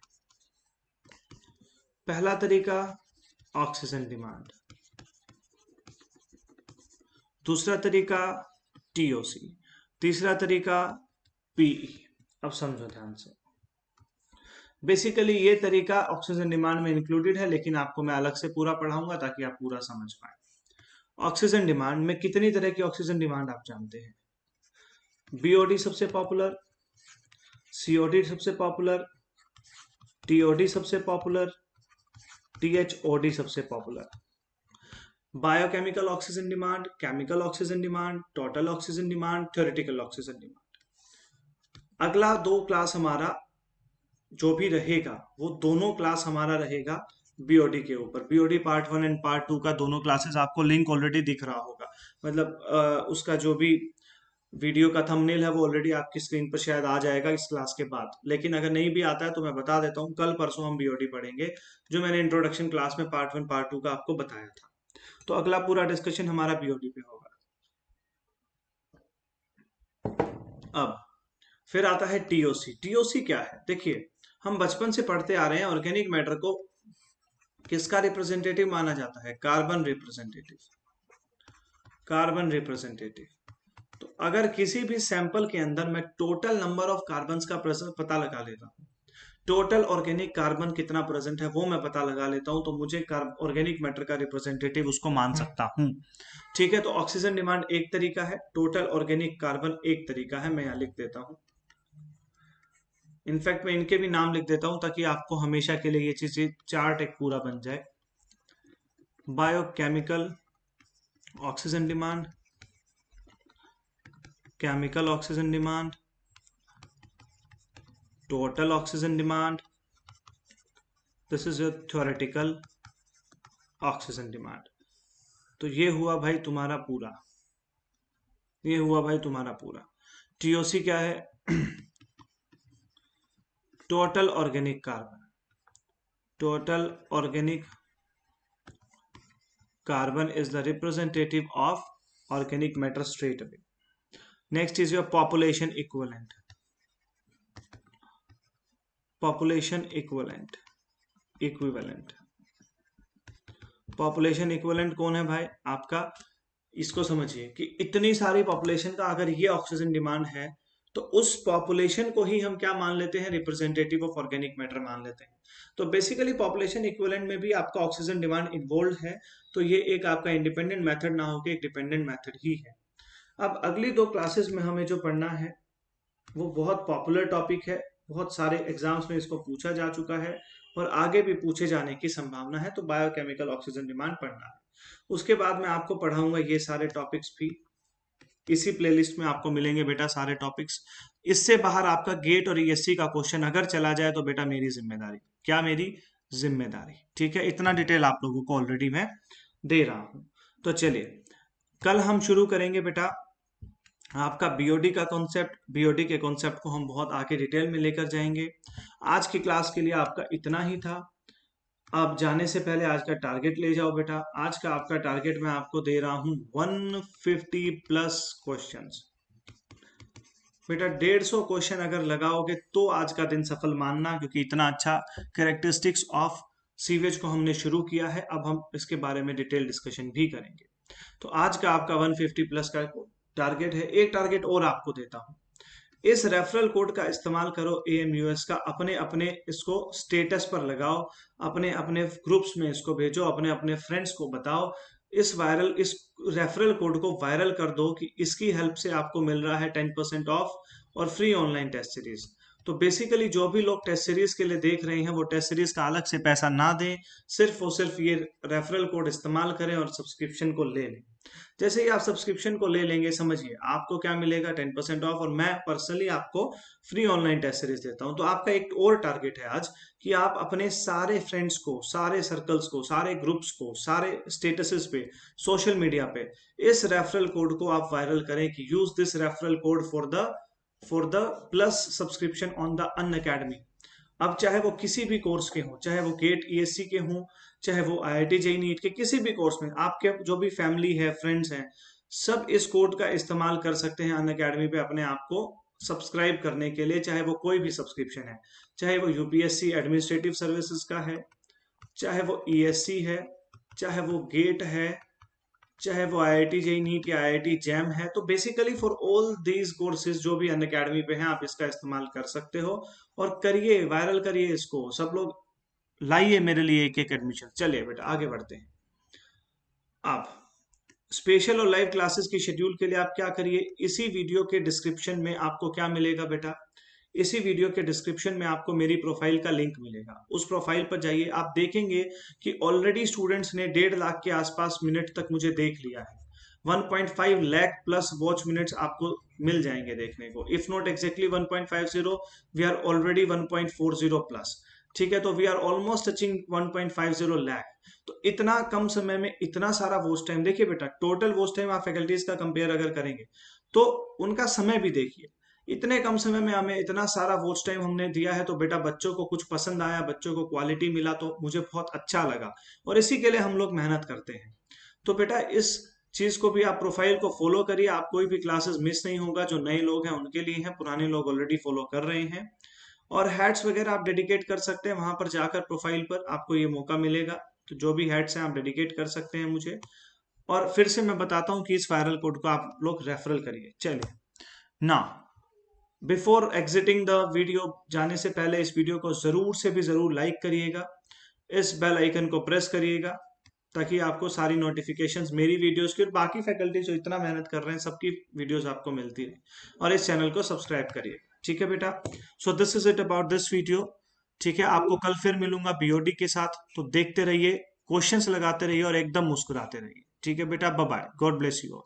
पहला तरीका ऑक्सीजन डिमांड, दूसरा तरीका टीओसी, तीसरा तरीका पीई। अब समझो ध्यान से। बेसिकली ये तरीका ऑक्सीजन डिमांड में इंक्लूडेड है, लेकिन आपको मैं अलग से पूरा पढ़ाऊंगा ताकि आप पूरा समझ पाए। ऑक्सीजन डिमांड में कितनी तरह की ऑक्सीजन डिमांड आप जानते हैं? बीओडी सबसे पॉपुलर, सीओडी सबसे पॉपुलर, टीओडी सबसे पॉपुलर, टीएचओडी सबसे popular. Biochemical oxygen demand, chemical oxygen demand, total oxygen demand, theoretical oxygen demand. अगला दो क्लास हमारा जो भी रहेगा वो दोनों क्लास हमारा रहेगा बीओडी के ऊपर। बीओडी पार्ट 1 एंड पार्ट 2 का दोनों क्लासेस आपको लिंक ऑलरेडी दिख रहा होगा, मतलब उसका जो भी वीडियो का थंबनेल है वो ऑलरेडी आपकी स्क्रीन पर शायद आ जाएगा इस क्लास के बाद। लेकिन अगर नहीं भी आता है तो मैं बता देता हूँ, कल परसों हम बीओडी पढ़ेंगे, जो मैंने इंट्रोडक्शन क्लास में पार्ट 1 पार्ट 2 का आपको बताया था। तो अगला पूरा डिस्कशन हमारा बीओडी पे होगा। अब फिर आता है टीओसी। टीओसी क्या है? देखिए, हम बचपन से पढ़ते आ रहे हैं ऑर्गेनिक मैटर को किसका रिप्रेजेंटेटिव माना जाता है? Carbon representative. Carbon representative. तो अगर किसी भी सैंपल के अंदर मैं टोटल नंबर ऑफ कार्बन्स का पता लगा लेता हूँ, टोटल ऑर्गेनिक कार्बन कितना प्रेजेंट है वो मैं पता लगा लेता हूं, तो मुझे ऑर्गेनिक मैटर का रिप्रेजेंटेटिव उसको मान सकता हूं। ठीक है, तो ऑक्सीजन डिमांड एक तरीका है, टोटल ऑर्गेनिक कार्बन एक तरीका है। मैं यहां लिख देता हूं, इनफैक्ट मैं इनके भी नाम लिख देता हूं ताकि आपको हमेशा के लिए ये चीज चार्ट एक पूरा बन जाए। Biochemical oxygen demand, chemical oxygen demand, total oxygen demand, this is your theoretical oxygen demand. तो ये हुआ भाई तुम्हारा पूरा, ये हुआ भाई तुम्हारा पूरा। टीओसी क्या है? Total organic carbon, total organic carbon is the representative of organic matter straight away. Next is your population equivalent. Population equivalent, equivalent population equivalent कौन है भाई? आपका, इसको समझिए कि इतनी सारी पॉपुलेशन का अगर ये ऑक्सीजन डिमांड है तो उस पॉपुलेशन को ही हम क्या मान लेते हैं? रिप्रेजेंटेटिव ऑफ ऑर्गेनिक मैटर मान लेते हैं। तो बेसिकली पॉपुलेशन इक्विवेलेंट में भी आपका ऑक्सीजन डिमांड इन्वॉल्व है, तो ये एक आपका इंडिपेंडेंट मेथड ना होकर एक डिपेंडेंट मेथड ही है। अब अगली दो क्लासेस में हमें जो पढ़ना है वो बहुत पॉपुलर टॉपिक है, बहुत सारे एग्जाम्स में इसको पूछा जा चुका है और आगे भी पूछे जाने की संभावना है। तो बायोकेमिकल ऑक्सीजन डिमांड पढ़ना है। उसके बाद मैं आपको पढ़ाऊंगा ये सारे टॉपिक्स भी इसी प्लेलिस्ट में आपको मिलेंगे बेटा, सारे टॉपिक्स। इससे बाहर आपका गेट और ईएससी का क्वेश्चन अगर चला जाए तो बेटा मेरी जिम्मेदारी, क्या मेरी जिम्मेदारी? ठीक है, इतना डिटेल आप लोगों को ऑलरेडी मैं दे रहा हूं। तो चलिए, कल हम शुरू करेंगे बेटा आपका बीओडी का कॉन्सेप्ट। बीओडी के कॉन्सेप्ट को हम बहुत आगे डिटेल में लेकर जाएंगे। आज की क्लास के लिए आपका इतना ही था। आप जाने से पहले आज का टारगेट ले जाओ बेटा। आज का आपका टारगेट मैं आपको दे रहा हूं 150 प्लस क्वेश्चंस। बेटा 150 क्वेश्चन अगर लगाओगे तो आज का दिन सफल मानना, क्योंकि इतना अच्छा कैरेक्टरिस्टिक्स ऑफ सीवेज को हमने शुरू किया है। अब हम इसके बारे में डिटेल डिस्कशन भी करेंगे। तो आज का आपका 150 प्लस का टारगेट है। एक टारगेट और आपको देता हूं, इस रेफरल कोड का इस्तेमाल करो AMUS का, अपने अपने इसको स्टेटस पर लगाओ, अपने अपने ग्रुप्स में इसको भेजो, अपने अपने फ्रेंड्स को बताओ। इस रेफरल कोड को वायरल कर दो कि इसकी हेल्प से आपको मिल रहा है 10% ऑफ और फ्री ऑनलाइन टेस्ट सीरीज। तो बेसिकली जो भी लोग टेस्ट सीरीज के लिए देख रहे हैं वो टेस्ट सीरीज का अलग से पैसा ना दें, सिर्फ और सिर्फ ये रेफरल कोड इस्तेमाल करें और सब्सक्रिप्शन को ले लें। जैसे ही आप सब्सक्रिप्शन को ले लेंगे, समझिए आपको क्या मिलेगा? 10% ऑफ, और मैं पर्सनली आपको फ्री ऑनलाइन टेस्ट सीरीज देता हूं। तो आपका एक और टारगेट है आज कि आप अपने सारे फ्रेंड्स को, सारे सर्कल्स को, सारे ग्रुप्स को, सारे स्टेटसेस पे, सोशल मीडिया पे इस रेफरल कोड को आप वायरल करें कि use this referral code for the plus subscription on the Unacademy. अब चाहे वो किसी भी कोर्स के हों, चाहे वो गेट ESC के हों, चाहे वो IIT JEE नीट के किसी भी कोर्स में, आपके जो भी फैमिली है, फ्रेंड्स हैं, सब इस कोड का इस्तेमाल कर सकते हैं अनअकैडमी पे अपने आप को सब्सक्राइब करने के लिए। चाहे वो कोई भी सब्सक्रिप्शन है, चाहे वो UPSC एडमिनिस्ट्रेटिव सर्विसेज का है, चाहे वो ESC है, चाहे वो गेट है, चाहे वो IIT JEE नीट या IIT JAM है। तो basically for all these courses जो भी अनअकैडमी पे हैं, आप इसका इस्तेमाल कर सकते हो और करिए, वायरल करिए इसको। सब लोग लाइए मेरे लिए एक एक एडमिशन। चलिए बेटा आगे बढ़ते हैं। आप स्पेशल और लाइव क्लासेस की शेड्यूल के लिए आप क्या करिए, इसी वीडियो के डिस्क्रिप्शन में आपको क्या मिलेगा बेटा? इसी वीडियो के डिस्क्रिप्शन में आपको मेरी प्रोफाइल का लिंक मिलेगा। उस प्रोफाइल पर जाइए, आप देखेंगे कि ऑलरेडी स्टूडेंट्स ने 1.5 लाख के आसपास मिनट तक मुझे देख लिया है। 1.5 लाख प्लस वॉच मिनट्स आपको मिल जाएंगे देखने को। If not exactly 1.50, we are already 1.40 plus. ठीक है, तो we are almost touching 1.50 lakh. तो इतना कम समय में इतना सारा वॉच टाइम, देखिए बेटा, टोटल वॉच टाइम आप फैकल्टीज का कंपेयर अगर करेंगे तो उनका समय भी देखिए। इतने कम समय में हमें इतना सारा वॉच टाइम हमने दिया है, तो बेटा बच्चों को कुछ पसंद आया, बच्चों को क्वालिटी मिला, तो मुझे बहुत अच्छा लगा, और इसी के लिए हम लोग मेहनत करते हैं। तो बेटा इस चीज को भी आप प्रोफाइल को फॉलो करिए, आप कोई भी क्लासेस मिस नहीं होगा। जो नए लोग हैं उनके लिए हैं, पुराने लोग ऑलरेडी फॉलो कर रहे हैं। और हैट्स वगैरह आप डेडिकेट कर सकते हैं, वहां पर जाकर प्रोफाइल पर आपको ये मौका मिलेगा। तो जो भी हैट्स हैं आप डेडिकेट कर सकते हैं मुझे। और फिर से मैं बताता हूँ कि इस वायरल कोड को आप लोग रेफरल करिए। चलिए ना, बिफोर एग्जिटिंग द वीडियो, जाने से पहले इस वीडियो को जरूर से भी जरूर लाइक करिएगा, इस बेल आइकन को प्रेस करिएगा, ताकि आपको सारी नोटिफिकेशंस मेरी वीडियोस की और बाकी फैकल्टी जो इतना मेहनत कर रहे हैं सबकी वीडियोस आपको मिलती रहे। और इस चैनल को सब्सक्राइब करिए। ठीक है बेटा, सो this is it about this video. ठीक है, आपको कल फिर मिलूंगा बीओडी के साथ। तो देखते रहिए, क्वेश्चंस लगाते रहिए और एकदम मुस्कुराते रहिए। ठीक है बेटा, bye bye, god bless you all.